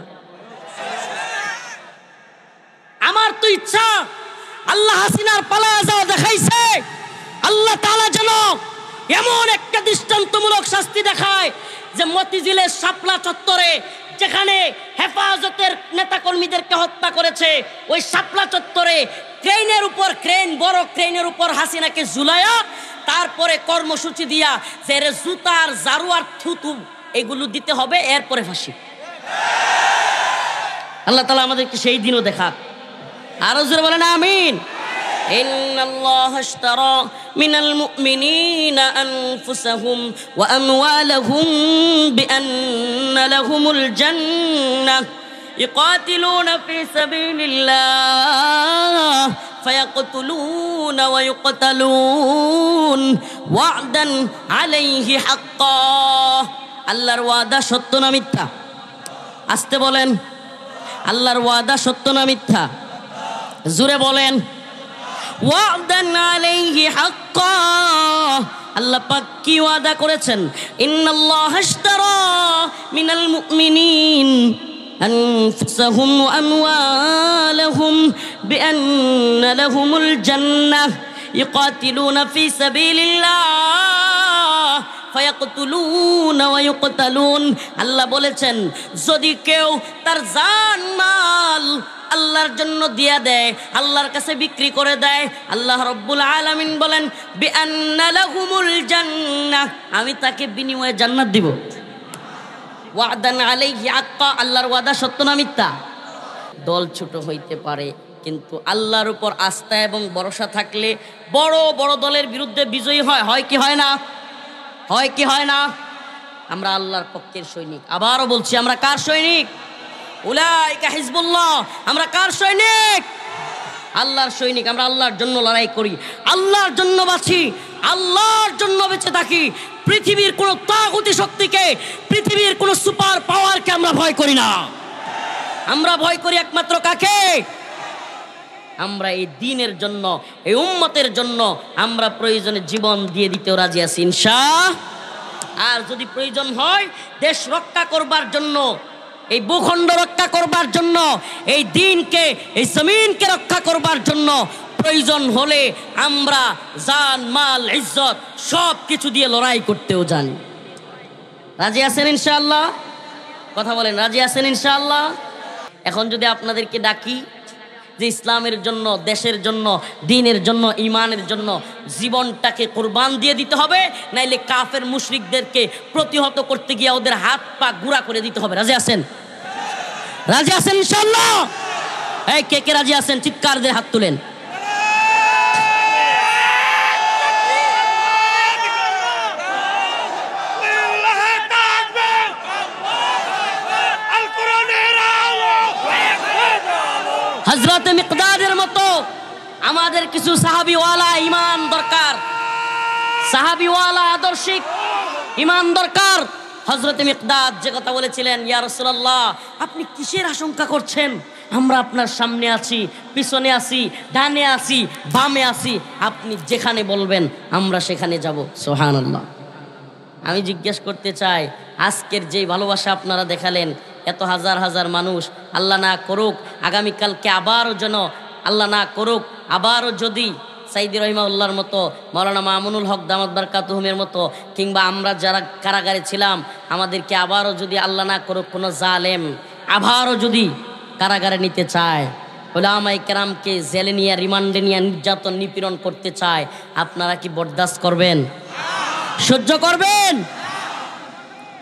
A: আমার তো ইচ্ছা আল্লাহ হাসিনার পালায়া যাওয়া দেখাইছে, আল্লাহ তাআলা যেন এমন একটা দৃষ্টান্তমূলক শাস্তি দেখায় যে মতিঝিলের শাপলা চত্বরে যেখানে হেফাজতের নেতাকর্মীদেরকে হত্যা করেছে, ওই শাপলা চত্বরে ক্রেনের উপর ক্রেন, বড় ক্রেনের উপর হাসিনাকে ঝুলায়া, তারপরে কর্মসূচি দিয়া যে জুতার, ঝাড়ু আর থুতু এগুলো দিতে হবে, এরপরে ফাঁসি। আল্লাহ তাআলা আমাদেরকে সেই দিনও দেখাক। আরো জোরে বলেন আমিন। ইন্নাল্লাহা ইশতারা মিনাল মুমিনিনা আনফুসাহুম ওয়া আমওয়ালাহুম বিআন্না লাহুমুল জান্নাহ ইকাতিলুনা ফি সাবিলিল্লাহ ফায়াকতুলুনা ওয়া ইউকতালুন ওয়া'দান আলাইহি হাক্কান। আল্লাহর ওয়াদা সত্য না মিথ্যা? আস্তে বলেন, আল্লাহর ওয়াদা সত্য না মিথ্যা? জোরে বলেন, ওয়া'দান আলাইহি হাক্কান। আল্লাহ পাক কি ওয়াদা করেছেন? ইন্নাল্লাহা ইশতারা মিনাল মুমিনিন أنفسهم وأموالهم بأن لهم الجنة يقاتلون في سبيل الله ফায়াকতুলুন ওয়া ইউকতালুন। আল্লাহ বলেছেন যদি কেউ তার জান মাল আল্লাহর জন্য দিয়া দেয়, আল্লাহর কাছে বিক্রি করে দেয়, আল্লাহ রাব্বুল আলামিন বলেন বিআন্না লাহুমুল জান্নাহ, আমি তাকে বিনিময়ে জান্নাত দিব। ওয়াদান আলাইহি হাক্কা, আল্লাহর ওয়াদা সত্য না মিথ্যা? দল ছোট হইতে পারে কিন্তু আল্লাহর উপর আস্থা এবং ভরসা থাকলে বড় বড় দলের বিরুদ্ধে বিজয়ী হয়। হয় কি হয় না? হয় কি হয় না? আমরা আল্লাহর পক্ষের সৈনিক। আবারও বলছি, আমরা কার সৈনিক? উলাইকা হিজবুল্লাহ। আমরা কার সৈনিক? আল্লাহর সৈনিক। আমরা আল্লাহর জন্য লড়াই করি, আল্লাহর জন্য বাঁচি, আল্লাহর জন্য বেঁচে থাকি। পৃথিবীর কোনো তাগুতি শক্তিকে, পৃথিবীর কোনো সুপার পাওয়ারকে আমরা ভয় করি না। আমরা ভয় করি একমাত্র কাকে? আমরা এই দ্বীনের জন্য, এই উম্মতের জন্য আমরা প্রয়োজনে জীবন দিয়ে দিতেও রাজি আছি ইনশাআল্লাহ। আর যদি প্রয়োজন হয় দেশ রক্ষা করবার জন্য, এই ভূখণ্ড রক্ষা করবার জন্য, এই দ্বীনকে, এই জমিনকে রক্ষা করবার জন্য প্রয়োজন হলে আমরা জান মাল ইজ্জত সব কিছু দিয়ে লড়াই করতেও জানি। রাজি আছেন ইনশাআল্লাহ? কথা বলেন, রাজি আছেন ইনশাআল্লাহ? এখন যদি আপনাদেরকে ডাকি যে ইসলামের জন্য, দেশের জন্য, দ্বীনের জন্য, ঈমানের জন্য জীবনটাকে কুরবান দিয়ে দিতে হবে, নাইলে কাফের মুশরিকদেরকে প্রতিহত করতে গিয়ে ওদের হাত পা গুঁড়া করে দিতে হবে, রাজি আছেন? রাজি আছেন ইনশাআল্লাহ? এই কে কে রাজি আছেন চিৎকার দিয়ে হাত তুলেন। হযরতে মিকদাদের মতো আমাদের কিছু সাহাবীওয়ালা ঈমান দরকার, সাহাবীওয়ালা আদর্শিক ঈমান দরকার। হযরতে মিকদাদ যে কথা বলেছিলেন, ইয়া রাসূলুল্লাহ আপনি কিসের আশঙ্কা করছেন? আমরা আপনার সামনে আছি, পিছনে আছি, ডানে আছি, বামে আছি, আপনি যেখানে বলবেন আমরা সেখানে যাব। সুবহানাল্লাহ। আমি জিজ্ঞেস করতে চাই, আজকের যে ভালোবাসা আপনারা দেখালেন, এত হাজার হাজার মানুষ, আল্লাহ না করুক আগামীকালকে আবারও যেন, আল্লাহ না করুক আবারও যদি সাইদি রহিমাউল্লাহর মতো, মাওলানা মামুনুল হক দামাত বারকাতুহুমের মতো, কিংবা আমরা যারা কারাগারে ছিলাম আমাদেরকে আবারও যদি আল্লাহ না করুক কোনো জালেম আবারও যদি কারাগারে নিতে চায়, উলামায়ে কেরামকে জেলে নিয়ে, রিমান্ডে নিয়ে নির্যাতন নিপীড়ন করতে চায়, আপনারা কি বরদাস্ত করবেন? সহ্য করবেন?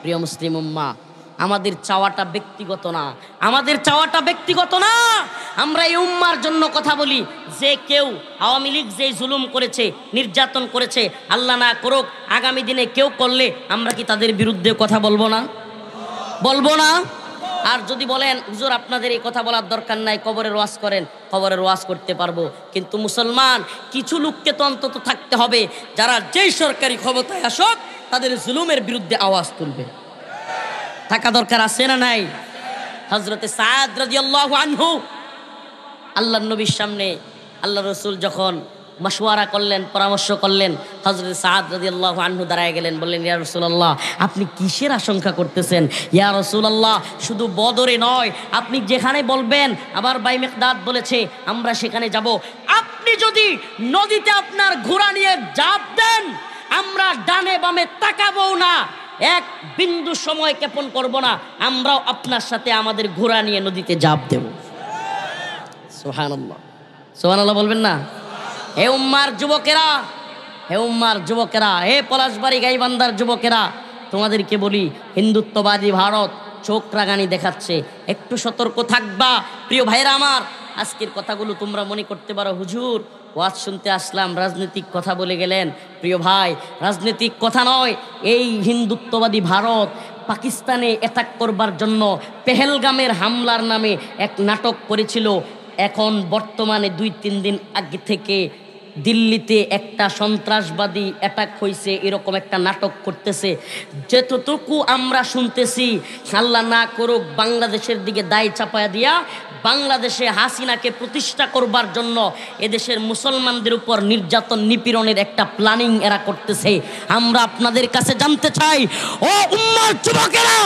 A: প্রিয় মুসলিম উম্মাহ, আমাদের চাওয়াটা ব্যক্তিগত না, আমাদের চাওয়াটা ব্যক্তিগত না। আমরা এই উম্মার জন্য কথা বলি। যে কেউ আওয়ামী লীগ যে জুলুম করেছে, নির্যাতন করেছে, আল্লাহ না করুক আগামী দিনে কেউ করলে আমরা কি তাদের বিরুদ্ধে কথা বলবো না? বলবো না? আর যদি বলেন হুজুর আপনাদের এই কথা বলার দরকার নাই, কবরের ওয়াজ করেন, কবরের ওয়াজ করতে পারবো, কিন্তু মুসলমান কিছু লোককে তো অন্তত থাকতে হবে যারা যেই সরকারি ক্ষমতায় আসুক তাদের জুলুমের বিরুদ্ধে আওয়াজ তুলবে। থাকা দরকার আছে না নাই? হযরতে সাদ রাদিয়াল্লাহু আনহু আল্লাহর নবীর সামনে আল্লাহ রাসূল যখন মাশওয়ারা করলেন, পরামর্শ করলেন, হযরতে সাদ রাদিয়াল্লাহু আনহু দাঁড়ায় গেলেন, বললেন ইয়া রাসূলুল্লাহ আপনি কিসের আশঙ্কা করতেছেন? ইয়া রাসূলুল্লাহ শুধু বদরে নয়, আপনি যেখানে বলবেন, আবার ভাই মিকদাদ বলেছে আমরা সেখানে যাব। আপনি যদি নদীতে আপনার ঘোড়া নিয়ে ঝাঁপ দেন, আমরা ডানে বামে তাকাবো না, এক বিন্দু সময় ক্ষেপণ করব না, আমরাও আপনার সাথে আমাদের ঘোড়া নিয়ে নদীতে ঝাঁপ দেব। সুবহানাল্লাহ, সুবহানাল্লাহ বলবেন না? হে উম্মার যুবকেরা, হে উম্মার যুবকেরা, হে পলাশবাড়ি গাইবান্ধার যুবকেরা, তোমাদেরকে বলি হিন্দুত্ববাদী ভারত চোখ রাগানি দেখাচ্ছে, একটু সতর্ক থাকবা। প্রিয় ভাইরা আমার, আজকের কথাগুলো তোমরা মনে করতে পারো হুজুর ওয়াজ শুনতে আসলাম, রাজনৈতিক কথা বলে গেলেন। প্রিয় ভাই, রাজনৈতিক কথা নয়, এই হিন্দুত্ববাদী ভারত পাকিস্তানে অ্যাটাক করবার জন্য পেহেলগামের হামলার নামে এক নাটক করেছিল। এখন বর্তমানে 2-3 দিন আগে থেকে দিল্লিতে একটা সন্ত্রাসবাদী অ্যাটাক হয়েছে, এরকম একটা নাটক করতেছে। যতটুকু আমরা শুনতেছি, আল্লাহ না করুক বাংলাদেশের দিকে দায় চাপায়া দিয়া বাংলাদেশে হাসিনাকে প্রতিষ্ঠা করবার জন্য এদেশের মুসলমানদের উপর নির্যাতন নিপীড়নের একটা প্ল্যানিং এরা করতেছে। আমরা আপনাদের কাছে জানতে চাই, ও উম্মার যুবকেরা,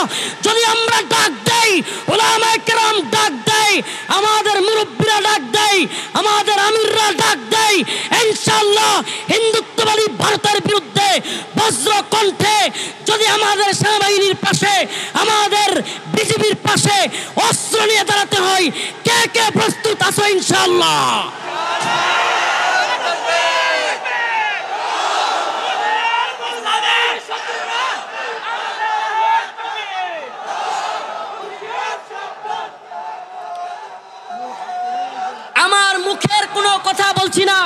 A: যদি আমরা ডাক দেই, উলামায়ে কেরাম ডাক দেয়, আমাদের মুরব্বীরা ডাক দেয়, আমাদের আমিররা ডাক দেয়, ইনশাআল্লাহ হিন্দুত্ববাদী ভারতের বিরুদ্ধে বজ্র কণ্ঠে যদি আমাদের সেনাবাহিনীর পাশে, আমাদের বিজেপির পাশে অস্ত্র নিয়ে দাঁড়াতে হয়, কে কে প্রস্তুত আছো ইনশাআল্লাহ? আমার মুখের কোনো কথা বলছি না,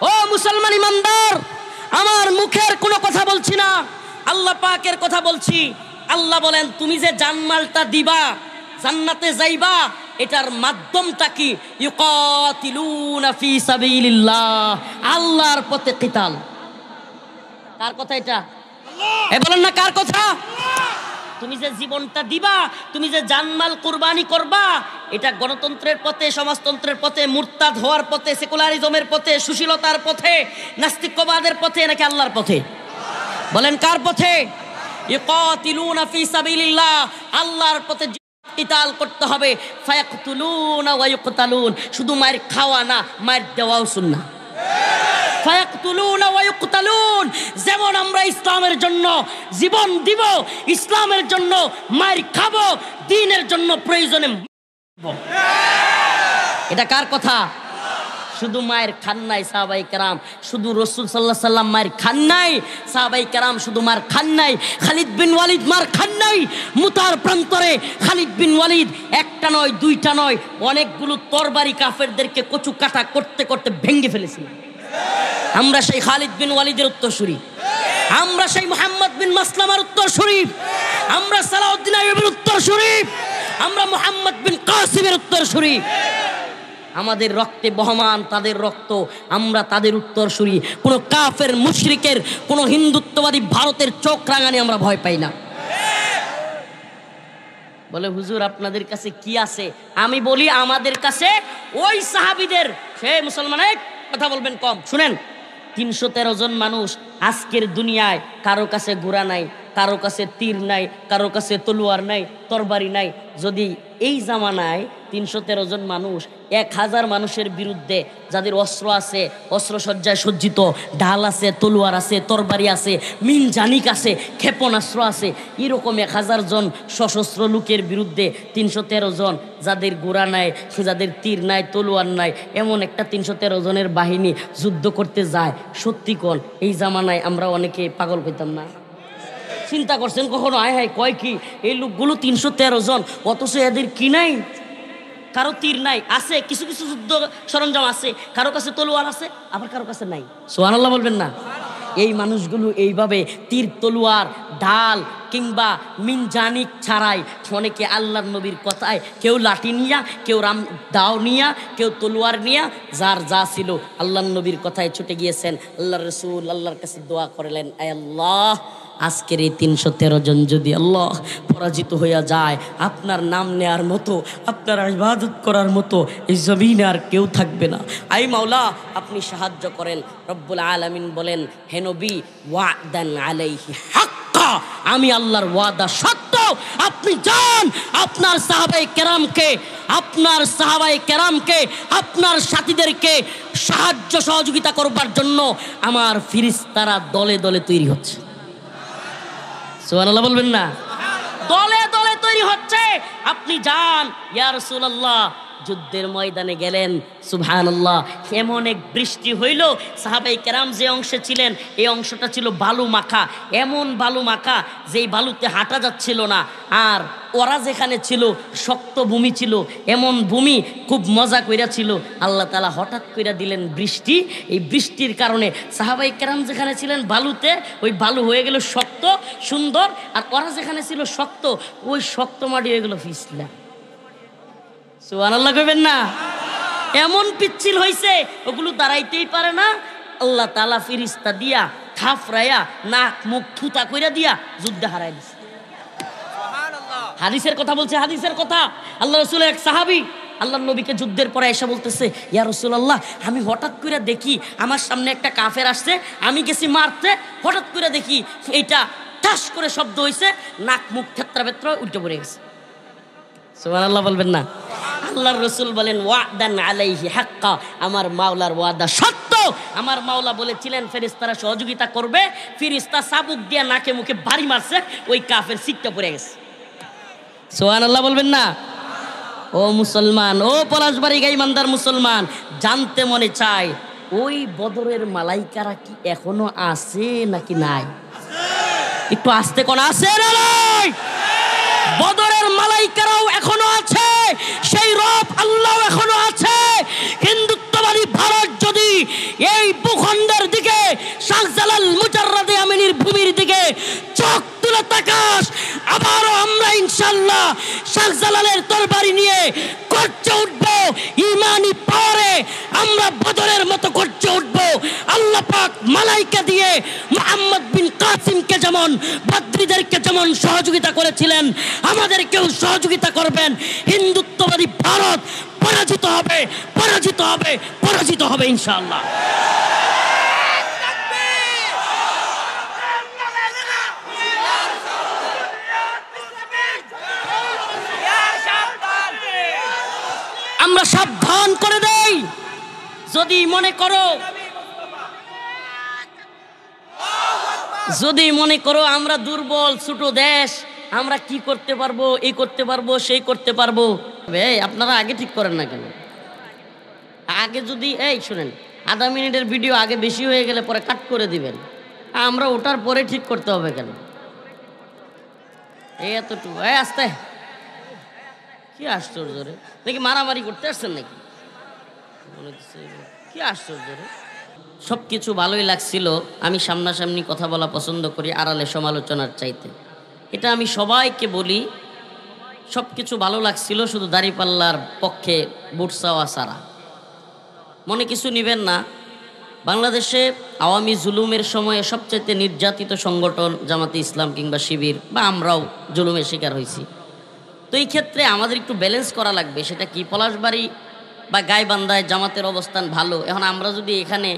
A: ও মুসলমান ইমানদার, আমার মুখের কোনো কথা বলছি না, আল্লাহ পাকের কথা বলছি। আল্লাহ বলেন, তুমি যে জানমালটা দিবা, জান্নাতে যাইবা, এটার মাধ্যমটা কি? ইউকাতিলুনা ফি সাবিলিল্লাহ, আল্লাহর পথে কিতাল। কার কথা এটা? এ বলেন না কার কথা? তুমি যে জীবনটা দিবা, তুমি যে জানমাল কুরবানি করবা, এটা গণতন্ত্রের পথে, সমাজতন্ত্রের পথে, মুরতাদ হওয়ার পথে, সেকুলারিজমের পথে, সুশীলতার পথে, নাস্তিকবাদের পথে, নাকি আল্লাহর পথে? বলেন কার পথে? ইউকাতিলুনা ফি সাবিলিল্লাহ, আল্লাহর পথে কিতাল করতে হবে। ফায়াকতুলুনা ওয়া ইউকতালুন, শুধু মায়ের খাওয়া না, মায়ের দেওয়াও সুন্নাহ। ফায়াকতুলুনা ওয়া ইউকতালুন, যেমন আমরা ইসলামের জন্য জীবন দিব, ইসলামের জন্য মায়ের খাবো, দ্বীনের জন্য প্রয়োজনে। এটা কার কথা? শুধু মায়ের খান নাই সাহাবায়ে কেরাম, শুধু রাসূল সাল্লাল্লাহু আলাইহি সাল্লাম মায়ের খান নাই, সাহাবায়ে কেরাম শুধু মার খান নাই, খালিদ বিন ওয়ালিদ মার খান নাই। মুতার প্রান্তরে খালিদ বিন ওয়ালিদ একটা নয়, দুইটা নয়, অনেকগুলো তরবারি কাফেরদেরকে কচু কাটা করতে করতে ভেঙে ফেলেছিল। আমরা সেই খালিদ বিন ওয়ালিদের উত্তরসূরি, আমরা সেই মুহাম্মদ বিন মাসলামার উত্তরসূরি, আমরা সালাউদ্দিন আইয়ুবের উত্তরসূরি, আমরা মুহাম্মদ বিন কাসিমের উত্তরসূরি। আমাদের রক্তে বহমান তাদের রক্ত, আমরা তাদের উত্তরসূরি। কোনো কাফের মুশরিকের, কোনো হিন্দুত্ববাদী ভারতের চোখ রাঙানি আমরা ভয় পাই না। বলে হুজুর আপনাদের কাছে কি আছে? আমি বলি আমাদের কাছে ওই সাহাবীদের, সে মুসলমানের কথা বলবেন কম, শুনেন। 313 জন মানুষ আজকের দুনিয়ায়, কারো কাছে ঘোড়া নাই, কারো কাছে তীর নাই, কারো কাছে তলোয়ার নাই, তরবারি নাই। যদি এই জামানায় 313 জন মানুষ 1000 মানুষের বিরুদ্ধে, যাদের অস্ত্র আছে, অস্ত্রসজ্জায় সজ্জিত, ঢাল আছে, তলোয়ার আছে, তরবারি আছে, মিনজানিক আছে, ক্ষেপণাস্ত্র আছে, এরকম 1000 জন সশস্ত্র লোকের বিরুদ্ধে 313 জন, যাদের ঘোড়া নাই, যাদের তীর নাই, তলোয়ার নাই, এমন একটা 313 জনের বাহিনী যুদ্ধ করতে যায়। সত্যি কোন এই জামানায় আমরা অনেকে পাগল হইতাম না? চিন্তা করছেন কখনো? আয় হায়, কয় কি এই লোকগুলো 313 জন, অথচ এদের কি নাই? কারো তীর নাই, আছে কিছু কিছু যুদ্ধ সরঞ্জাম আছে, কারো কাছে তলোয়ার আছে, আবার কারো কাছে নাই। সুবহানাল্লাহ বলবেন না? এই মানুষগুলো এইভাবে তীর, তলোয়ার, ঢাল কিংবা মিনজানিক ছাড়াই, অনেকে আল্লাহর নবীর কথায়, কেউ লাঠি নিয়া, কেউ দাও নিয়া, কেউ তলোয়ার নিয়া, যার যা ছিল আল্লাহর নবীর কথায় ছুটে গিয়েছেন। আল্লাহর রাসূল আল্লাহর কাছে দোয়া করলেন, আয় আল্লাহ, আজকের এই 313 জন যদি আল্লাহ পরাজিত হইয়া যায়, আপনার নাম নেয়ার মতো, আপনার ইবাদত করার মতো এই জমিনে আর কেউ থাকবে না। আই মাওলা, আপনি সাহায্য করেন। রব্বুল আলামিন বলেন, হে নবী, ওয়াদান আলাইহি হাক্কা, আমি আল্লাহর ওয়াদা সত্য। আপনি যান, আপনার সাহাবায়ে কেরামকে, আপনার সাহাবায়ে কেরামকে, আপনার সাথীদেরকে সাহায্য সহযোগিতা করবার জন্য আমার ফেরেশতারা দলে দলে তৈরি হচ্ছে। সুবহানাল্লাহ বলবেন না? দলে দলে তৈরি হচ্ছে। আপনি যান, ইয়া রাসূলুল্লাহ। যুদ্ধের ময়দানে গেলেন, সুবহানাল্লাহ, এমন এক বৃষ্টি হইল, সাহাবায়ে কেরাম যে অংশে ছিলেন এই অংশটা ছিল বালু মাখা, এমন বালু মাখা যেই বালুতে হাঁটা যাচ্ছিল না। আর ওরা যেখানে ছিল শক্ত ভূমি ছিল, এমন ভূমি খুব মজা কইরা ছিল। আল্লাহ তাআলা হঠাৎ কইরা দিলেন বৃষ্টি। এই বৃষ্টির কারণে সাহাবায়ে কেরাম যেখানে ছিলেন বালুতে, ওই বালু হয়ে গেল শক্ত সুন্দর, আর ওরা যেখানে ছিল শক্ত, ওই শক্ত মাটি হয়ে গেল পিছলা। সুবহানাল্লাহ কইবেন না? এমন পিচ্ছিল হয়েছে ওগুলো দাঁড়াইতেই পারে না। আল্লাহ তাআলা ফেরেশতা দিয়া থাফরায়া নাক মুখ থুতা কইরা দিয়া যুদ্ধে হারাই দিছে। হাদিসের কথা বলছে, হাদিসের কথা। আল্লাহ রাসূলের এক সাহাবী আল্লাহর নবীকে যুদ্ধের পরে এসে বলতেছে, ইয়া রাসূলুল্লাহ, আমি হঠাৎ করে দেখি আমার সামনে একটা কাফের আসছে, আমি গেছি মারতে, হঠাৎ করে দেখি এটা ঠাস করে শব্দ হয়েছে, নাক মুখ থেত্রা বেত্রা উল্টে পড়ে গেছে। সুবহানাল্লাহ বলবেন না? আল্লাহর রাসূল বলেন, ওয়াদান আলাইহি হাক্কা, আমার মাওলার ওয়াদা সত্য। আমার মাওলা বলেছিলেন ফেরেশতারা সহযোগিতা করবে, ফেরেশতা চাবুক দিয়ে নাকে মুখে বাড়ি মারছে, ওই কাফের সিটটা পড়ে গেছে। সুবহানাল্লাহ বলবেন না? ও মুসলমান, ও পলাশবাড়ি গাইবান্ধার মুসলমান, জানতে মনে চায় ওই বদরের মালাইকারা কি এখনো আছে নাকি নাই? একটু আস্তে কোন আছে না নাই? বদরের মালাইকারাও এখনো আছে, সেই রব আল্লাহ এখনো আছে। হিন্দুত্ববাদী ভারত যদি এই ভূখণ্ডের দিকে, শাহজালাল মুজাররাদে আমিনীর ভূমির দিকে চোখ তুলে তাকাস, আবারও আমরা ইনশাআল্লাহ শাহজালালের তরবারি নিয়ে গর্জে উঠবো। ইমানি পাওয়ারে আমরা বদরের মতো গর্জে উঠবো। আল্লাহ পাক মালাইকা দিয়ে মুহাম্মদ বিন কাসিমকে যেমন, বদ্রীদেরকে যেমন সহযোগিতা করেছিলেন, আমাদেরকেও সহযোগিতা করবেন। হিন্দুত্ববাদী ভারত পরাজিত হবে, পরাজিত হবে, পরাজিত হবে ইনশাআল্লাহ। আমরা সাবধান করে দেই, যদি মনে করো আমরা দুর্বল ছোট দেশ, আমরা কি করতে পারবো, এই করতে পারবো, সেই করতে পারবো, আপনারা আগে ঠিক করেন না কেন? আগে যদি শুনেন, আধা মিনিটের ভিডিও আগে বেশি হয়ে গেলে পরে কাট করে দিবেন, আমরা ওটার পরে ঠিক করতে হবে কেন? এতটুকু আস্তে, কি আশ্চর্য রে, নাকি মারামারি করতে আসছেন নাকি? কি আশ্চর্য রে। সব কিছু ভালোই লাগছিল, আমি সামনাসামনি কথা বলা পছন্দ করি আড়ালে সমালোচনার চাইতে, এটা আমি সবাইকে বলি। সব কিছু ভালো লাগছিল, শুধু দাঁড়িপাল্লার পক্ষে ভোট চাওয়া ছাড়া। মনে কিছু নেবেন না, বাংলাদেশে আওয়ামী জুলুমের সময়ে সবচেয়ে নির্যাতিত সংগঠন জামাতে ইসলাম কিংবা শিবির, বা আমরাও জুলুমের শিকার হয়েছি। তো এই ক্ষেত্রে আমাদের একটু ব্যালেন্স করা লাগবে। সেটা কি, পলাশবাড়ি বা গাইবান্ধায় জামাতের অবস্থান ভালো, এখন আমরা যদি এখানে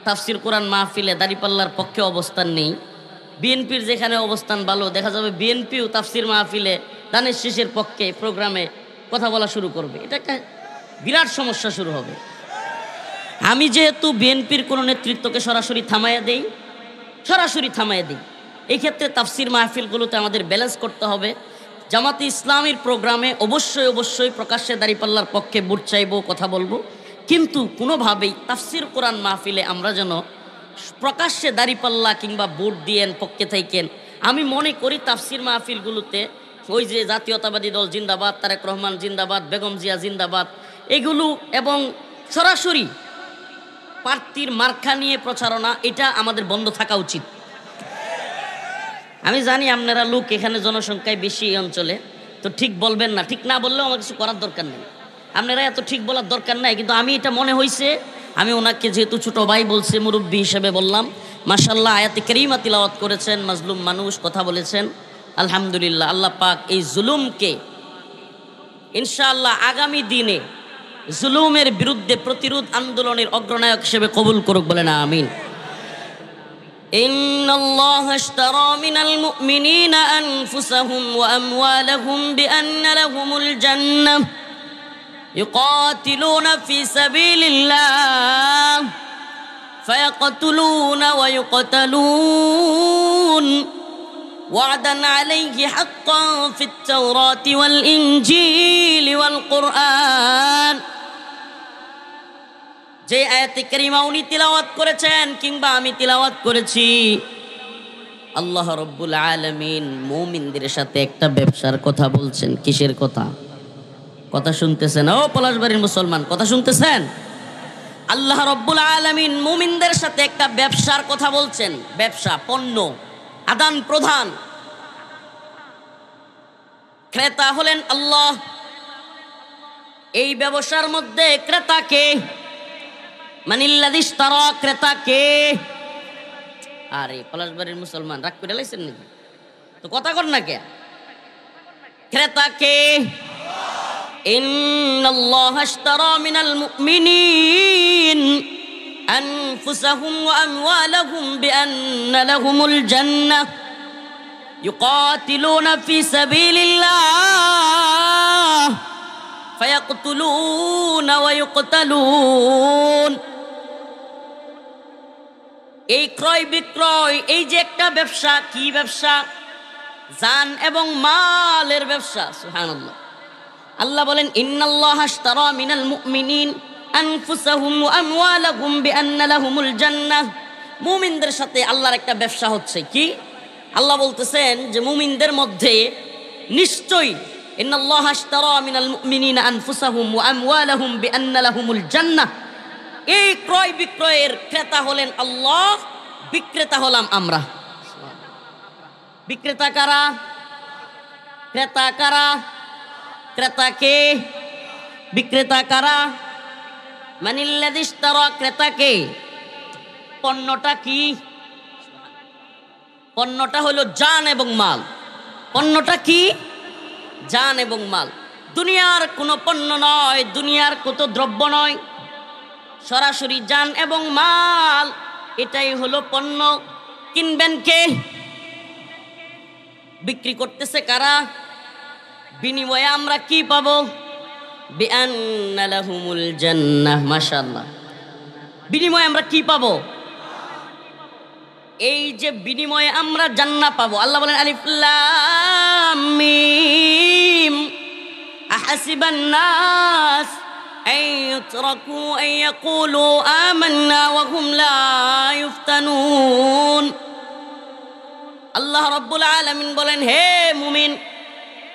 A: তাফসির কোরআন মাহফিলে দাঁড়িপাল্লার পক্ষে অবস্থান নেই, বিএনপির যেখানে অবস্থান ভালো, দেখা যাবে বিএনপিও তাফসির মাহফিলে দানের শীষের পক্ষে প্রোগ্রামে কথা বলা শুরু করবে, এটা একটা বিরাট সমস্যা শুরু হবে। আমি যেহেতু বিএনপির কোনো নেতৃত্বকে সরাসরি থামাইয়া দেই, এই ক্ষেত্রে তাফসির মাহফিলগুলোতে আমাদের ব্যালেন্স করতে হবে। জামাতে ইসলামীর প্রোগ্রামে অবশ্যই প্রকাশ্যে দাঁড়িপাল্লার পক্ষে ভোট চাইবো, কথা বলবো, কিন্তু কোনোভাবেই তাফসির কোরআন মাহফিলে আমরা যেন প্রকাশ্যে দাঁড়িপাল্লা কিংবা ভোট দিয়েন পক্ষে থাকেন। আমি মনে করি তাফসির মাহফিলগুলোতে ওই যে জাতীয়তাবাদী দল জিন্দাবাদ, তারেক রহমান জিন্দাবাদ, বেগম জিয়া জিন্দাবাদ, এগুলো এবং সরাসরি প্রার্থীর মার্কা নিয়ে প্রচারণা, এটা আমাদের বন্ধ থাকা উচিত। আমি জানি আপনারা লোক এখানে জনসংখ্যায় বেশি এই অঞ্চলে, তো ঠিক বলবেন না, ঠিক না বললেও আমার কিছু করার দরকার নেই, আপনারা এত ঠিক বলার দরকার নাই। কিন্তু আমি এটা মনে হয়েছে, আমি ওনাকে যেহেতু ছোট ভাই বলছে, মুরব্বী হিসেবে বললাম। মাশাআল্লাহ আয়াতে কারিমা তিলাওয়াত করেছেন, মাজলুম মানুষ কথা বলেছেন, আলহামদুলিল্লাহ। আল্লাহ পাক এই জুলুমকে ইনশাআল্লাহ আগামী দিনে জুলুমের বিরুদ্ধে প্রতিরোধ আন্দোলনের অগ্রনায়ক হিসেবে কবুল করুক, বলেন আমিন। ইন্নাল্লাহা ইশতারা মিনাল মুমিনিনা আনফুসাহুম ওয়া আমওয়ালাহুম বিআন্না লাহুমুল জান্নাহ ইউকাতিলুনা ফি সাবিলিল্লাহ ফায়াকতুলুনা ওয়া ইউকতালুন ওয়া'দান আলাইহি হাক্কান ফিত তাওরাতি ওয়াল ইনজিলি ওয়াল কুরআন। যে আয়াতে কারিমা উনি তিলাওয়াত করেছেন কিংবা আমি তিলাওয়াত করেছি, আল্লাহ রাব্বুল আলামিন মুমিনদের সাথে একটা ব্যবসার কথা বলছেন। কিসের কথা? কথা শুনতেছেন ও পলাশবাড়ির মুসলমান, কথা শুনতেছেন? আল্লাহ রাব্বুল আলামিন মুমিনদের সাথে একটা ব্যবসার কথা বলছেন। ব্যবসা, পণ্য আদান প্রদান। ক্রেতা হলেন আল্লাহ, এই ব্যবসার মধ্যে ক্রেতা কে? মানিল্লাযী ইশতারা, ক্রেতা কে? আরে পলাশবাড়ির মুসলমান রাগ করে লাইছেন নাকি? তো কথা কর না কে? ক্রেতা কে? ইন্নাল্লাহা ইশতারা মিনাল মুমিনিন আনফুসাহুম ওয়া আমওয়ালাহুম বিআন্না লাহুমুল জান্নাহ ইউকাতিলুনা ফি সাবিলিল্লাহ ফায়াকতুলুনা ওয়া ইউকতালুন। এই ক্রয় বিক্রয়, এই যে একটা ব্যবসা, কি ব্যবসা? জান এবং মালের ব্যবসা। সুবহানাল্লাহ। আল্লাহ বলেন ইন্নাল্লাহা ইশতারা মিনাল মুমিনিন আনফুসাহুম ওয়া আমওয়ালাহুম বিআন্না লাহুমুল জান্নাহ। মুমিনদের সাথে আল্লাহর একটা ব্যবসা হচ্ছে কি? আল্লাহ বলতেছেন যে মুমিনদের মধ্যে নিশ্চয়ই ইন্নাল্লাহা ইশতারা মিনাল মুমিনিনা আনফুসাহুম ওয়া আমওয়ালাহুম বিআন্না লাহুমুল জান্নাহ। এই ক্রয় বিক্রয়ের ক্রেতা হলেন আল্লাহ, বিক্রেতা হলাম আমরা। বিক্রেতা কারা? ক্রেতা কারা? ক্রেতা কে? বিক্রেতা কারা? মানিল্লাযী ইশতারা, ক্রেতা কে? পণ্যটা কি? পণ্যটা হলো জান এবং মাল। পণ্যটা কি? জান এবং মাল। দুনিয়ার কোনো পণ্য নয়, দুনিয়ার কত দ্রব্য নয়, সরাসরি জান এবং মাল, এটাই হলো পণ্য। কিনবেন কে? বিক্রি করতেছে কারা? বিনিময়ে আমরা কি পাবো? বিআন্না লাহুমুল জান্নাহ। মাশাআল্লাহ। বিনিময়ে আমরা কি পাবো? এই যে বিনিময়ে আমরা জান্নাত পাবো। আল্লাহ বলেন আলিফ লাম মিম আহাসিবান নাস আন ইউতরাকু আন ইয়াকুলু আমান্না ওয়া হুম লা ইফতানুন। আল্লাহ রাব্বুল আলামিন বলেন, হে মুমিন,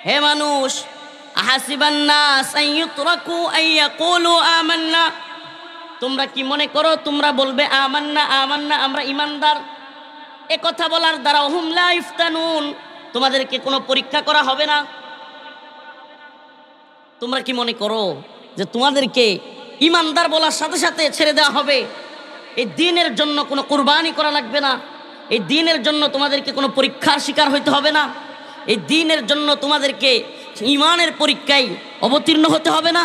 A: হে মানুষ, আহাসিবান নাস আন ইউতরাকু আন ইয়াকুলু আমান্না, তোমরা কি মনে করো তোমরা বলবে আমান্না আমান্না, আমরা ঈমানদার? এ কথা বলার দ্বারা হুম লা ইফতানুন, তোমাদেরকে কোনো পরীক্ষা করা হবে না। তোমরা কি মনে করো যে তোমাদেরকে ঈমানদার বলার সাথে সাথে ছেড়ে দেওয়া হবে? এই দ্বীনের জন্য কোনো কুরবানি করা লাগবে না। এই দ্বীনের জন্য তোমাদেরকে কোনো পরীক্ষার শিকার হইতে হবে না। এই দ্বীনের জন্য তোমাদেরকে ঈমানের পরীক্ষায় অবতীর্ণ হতে হবে না।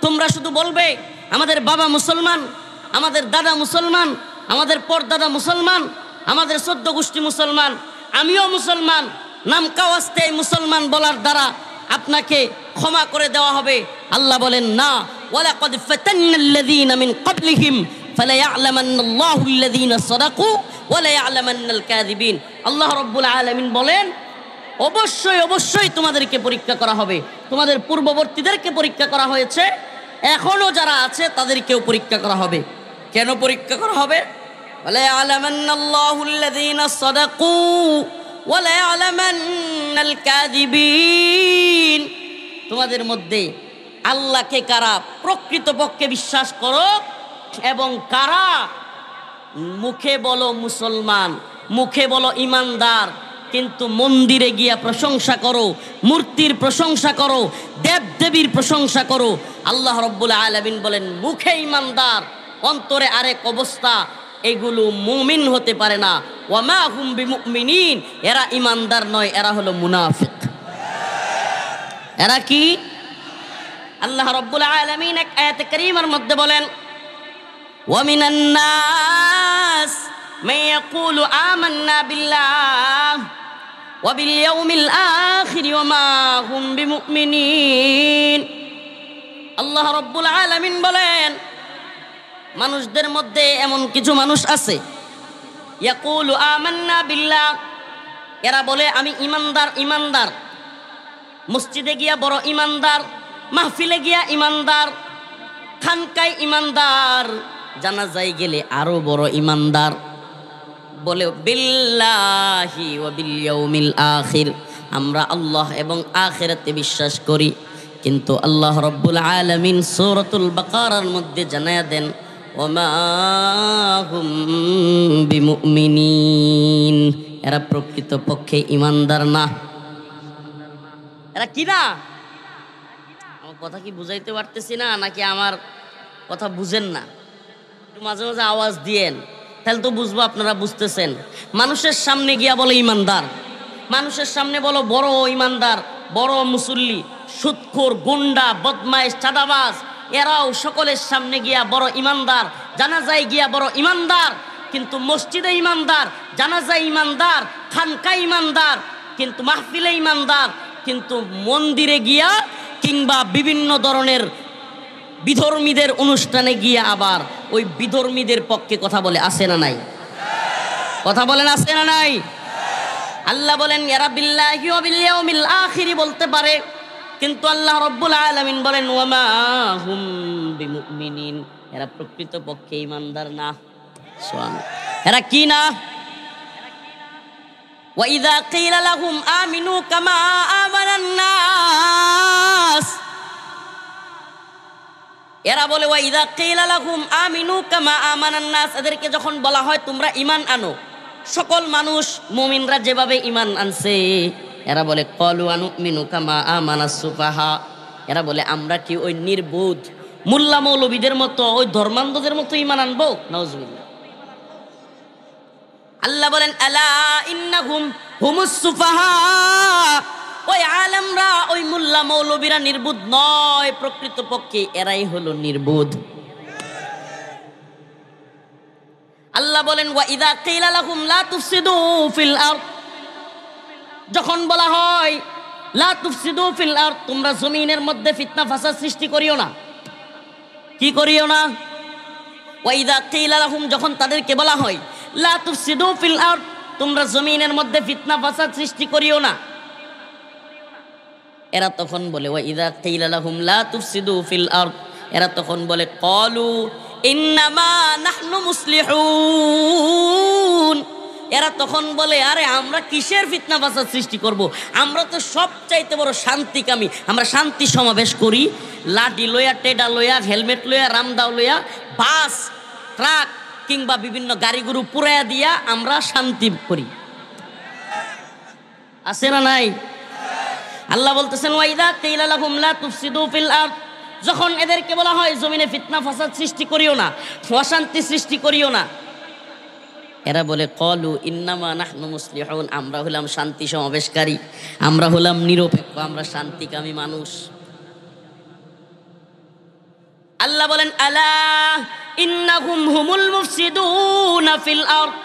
A: তোমরা শুধু বলবে আমাদের বাবা মুসলমান, আমাদের দাদা মুসলমান, আমাদের পরদাদা মুসলমান, আমাদের 14 গোষ্ঠী মুসলমান, আমিও মুসলমান, নাম কাওয়াস্তে মুসলমান বলার দ্বারা আপনাকে ক্ষমা করে দেওয়া হবে। আল্লাহ বলেন না, ওয়ালাকাদ ফাতান্নাল্লাযীনা মিন ক্বাবলিহিম ফালায়া'লামান্নাল্লাহুল্লাযীনা সাদাকু ওয়ালায়া'লামান্নাল কাযিবিন। আল্লাহ রাব্বুল আলামিন বলেন অবশ্যই অবশ্যই তোমাদেরকে পরীক্ষা করা হবে। তোমাদের পূর্ববর্তীদেরকে পরীক্ষা করা হয়েছে, এখনো যারা আছে তাদেরকেও পরীক্ষা করা হবে। কেন পরীক্ষা করা হবে? ওয়ালায়া'লামান্নাল্লাহুল্লাযীনা সাদাকু ওয়ালায়া'লামান্নাল কাযিবিন। তোমাদের মধ্যে আল্লাহকে কারা প্রকৃতপক্ষে বিশ্বাস করো এবং কারা মুখে বলো মুসলমান, মুখে বলো ঈমানদার, কিন্তু মন্দিরে গিয়া প্রশংসা করো, মূর্তির প্রশংসা করো, দেব দেবীর প্রশংসা করো। আল্লাহ রাব্বুল আলামিন বলেন মুখে ঈমানদার, অন্তরে আরেক অবস্থা। এগুলো মুমিন হতে পারে না। ওয়া মা হুম বিমুমিনিন, এরা ঈমানদার নয়, এরা হলো মুনাফিক। এরা কি? আল্লাহ রাব্বুল আলামিন এক আয়াতে কারীমার মধ্যে বলেন ওয়া মিনান নাস মান ইয়াকুলু আমান্না বিল্লাহ ওয়া বিল ইয়াউমিল আখির ওয়া মা হুম বিমুমিনিন। আল্লাহ রাব্বুল আলামিন বলেন মানুষদের মধ্যে এমন কিছু মানুষ আছে ইয়াকুলু আমান্না বিল্লাহ, এরা বলে আমি ঈমানদার ঈমানদার, মসজিদে গিয়া বড় ঈমানদার, মাহফিলে গিয়া ঈমানদার, খানকায় ঈমানদার, জানাজায় গেলে আরো বড় ঈমানদার। বলে বিল্লাহি ওয়া বিল ইয়াউমিল আখির, আমরা আল্লাহ এবং আখিরাতে বিশ্বাস করি। কিন্তু আল্লাহ রাব্বুল আলামিন সূরাতুল বাকারার মধ্যে জানায়া দেন ওয়া মা হুম বিমুমিনিন, এরা প্রকৃতপক্ষে ঈমানদার না। এরা কি না? কথা কি বুঝাইতে পারতেছি না, নাকি আমার কথা বুঝেন না? একটু মাঝে মাঝে আওয়াজ দিয়েন, তাহলে তো বুঝবো আপনারা বুঝতেছেন। মানুষের সামনে গিয়া বলে ইমানদার, মানুষের সামনে বলো বড় ইমানদার, বড় মুসল্লি, সুদখোর, গুন্ডা, বদমাইশ, চাঁদাবাজ, এরাও সকলের সামনে গিয়া বড় ইমানদার, জানাজায় গিয়া বড় ইমানদার, কিন্তু মসজিদে ইমানদার, জানাজায় ইমানদার, খানকায় ইমানদার, কিন্তু মাহফিলে ইমানদার, কিন্তু মন্দিরে গিয়া কিংবা বিভিন্ন ধরনের বিধর্মীদের অনুষ্ঠানে গিয়ে আবার ওই বিধর্মীদের পক্ষে কথা বলে, আছে না নাই? কথা বলেন, আছে না নাই? আল্লাহ বলেন ইয়ারা বিল্লাহি ওয়া বিল ইয়াউমিল আখির বলতে পারে, কিন্তু আল্লাহ রাব্বুল আলামিন বলেন ওয়া মা হুম বিমুমিনিন, এরা প্রকৃত পক্ষে ঈমানদার না। সুবহানাল্লাহ, এরা কি না? ওয়া ইযা কিলা লাহুম আমিনু কামা আমানান নাস, এরা বলে ওয়া ইযা কিলা লাহুম আমিনু কামা আমানান নাস, এদেরকে যখন বলা হয় তোমরা ঈমান আনো সকল মানুষ মুমিনরা যেভাবে ঈমান আনছে, এরা বলে ক্বালু আনুমিনু কামা আমানাস সুফাহা, এরা বলে আমরা কি ওই নির্বোধ মোল্লা মৌলবীদের মতো, ওই ধর্মান্ধদের মতো ঈমান আনবো? নাউজুবিল্লাহ। আল্লাহ বলেন আলা ইন্নাহুম হুমুস সুফাহা, ওই আলেমরা, ওই মোল্লা মৌলবীরা নির্বোধ নয়, প্রকৃত পক্ষে এরাই হলো নির্বোধ। আল্লাহ বলেন ওয়া ইযা কিলা লাহুম লা তুফসিদু ফিল আরদ, যখন বলা হয় লা তুফসিদু ফিল আরদ, তোমরা জমিনের মধ্যে ফিতনা ফাসাদ সৃষ্টি করিও না, কি করিও না? ওয়া ইযা কিলা লাহুম, যখন তাদেরকে বলা হয় লা তুফসিদু ফিল আরদ, তোমরা জমিনের মধ্যে ফিতনা ফাসাদ সৃষ্টি করিও না, এরা তখন বলে ওয়া ইযা কিলা লাহুম লা তুফসিদু ফিল আরদ, এরা তখন বলে ক্বালু ইন্নামা নাহনু মুসলিহুন, এরা তখন বলে আরে আমরা কিসের ফিতনা ফাসাদ সৃষ্টি করব, আমরা তো সবচাইতে বড় শান্তিকামী, আমরা শান্তি সমাবেশ করি, লাঠি লইয়া, টেডা লইয়া, হেলমেট লইয়া, রামদাও লইয়া, বাস, ট্রাক কিংবা বিভিন্ন গাড়ি গরু পুরাইয়া দিয়া আমরা শান্তি করি, আছে না নাই? আল্লাহ বলতেছেন ওয়া ইযা কিলা লাহুম লা তুফসিদু ফিল আরদ, যখন এদেরকে বলা হয় জমিনে ফিতনা ফাসাদ সৃষ্টি করিও না, অশান্তি সৃষ্টি করিও না, এরা বলে ক্বালু ইন্নামা নাহনু মুসলিহুন, আমরা হলাম শান্তি সমাবেশকারী, আমরা হলাম নিরপেক্ষ, আমরা শান্তিকামী মানুষ। আল্লাহ বলেন আলা ইন্নাহুম হুমুল মুফসিদুনা ফিল আরদ,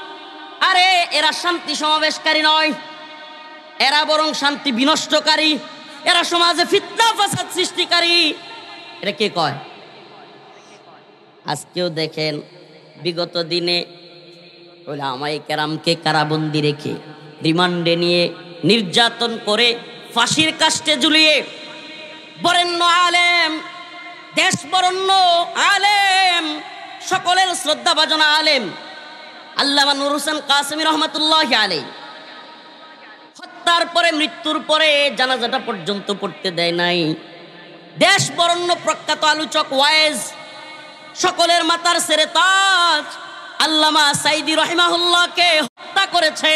A: আরে এরা শান্তি সমাবেশকারী নয়, এরা বরং শান্তি বিনষ্টকারী, এরা সমাজে ফিতনা ফাসাদ সৃষ্টিকারী। এটা কে কয়? আজকেও দেখেন বিগত দিনে উলামায়ে কেরামকে কারাবন্দি রেখে রিমান্ডে নিয়ে নির্যাতন করে ফাঁসির কাস্টে ঝুলিয়ে বরেণ্য আলেম, দেশ বরেণ্য আলেম, সকলের শ্রদ্ধাভাজন আলেম আল্লামা নূর হোসেন কাসেমী রহমাতুল্লাহি আলাইহি হত্যার পরে, মৃত্যুর পরে জানাজাটা পর্যন্ত পড়তে দেয় নাই। দেশ বরেণ্য প্রখ্যাত আলোচক ওয়াইজ, সকলের মাথার সেরে তাজ আল্লামা সাইদি রহিমাহুল্লাহকে হত্যা করেছে।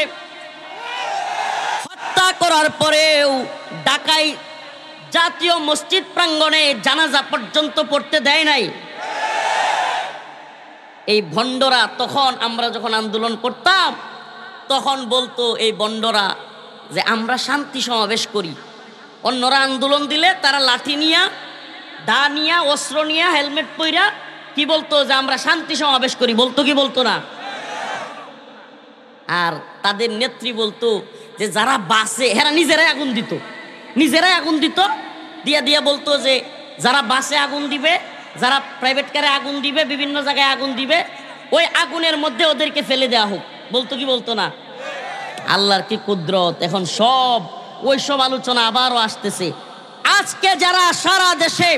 A: হত্যা করার পরেও ঢাকায় জাতীয় মসজিদ প্রাঙ্গণে জানাজা পর্যন্ত পড়তে দেয় নাই। এই ভণ্ডরা, তখন আমরা যখন আন্দোলন করতাম তখন বলতো এই ভণ্ডরা যে আমরা শান্তি সমাবেশ করি, অন্যরা আন্দোলন দিলে তারা লাঠি নিয়া, দা নিয়া, অস্ত্র নিয়া, হেলমেট পইরা কি বলতো যে আমরা শান্তি সমাবেশ করি, বলতো কি বলতো না? আর তাদের নেত্রী বলতো যে যারা বাসে, এরা নিজেরাই আগুন দিত, নিজেরাই আগুন দিত, দিয়া দিয়া বলতো যে যারা বাসে আগুন দিবে, যারা প্রাইভেট কারে আগুন দিবে, বিভিন্ন জায়গায় আগুন দিবে, ওই আগুনের মধ্যে ওদেরকে ফেলে দেওয়া হোক, বলতো কি বলতো না? আল্লাহর কি কুদরত, এখন সব ওই সব আলোচনা আবারও আসতেছে। আজকে যারা সারা দেশে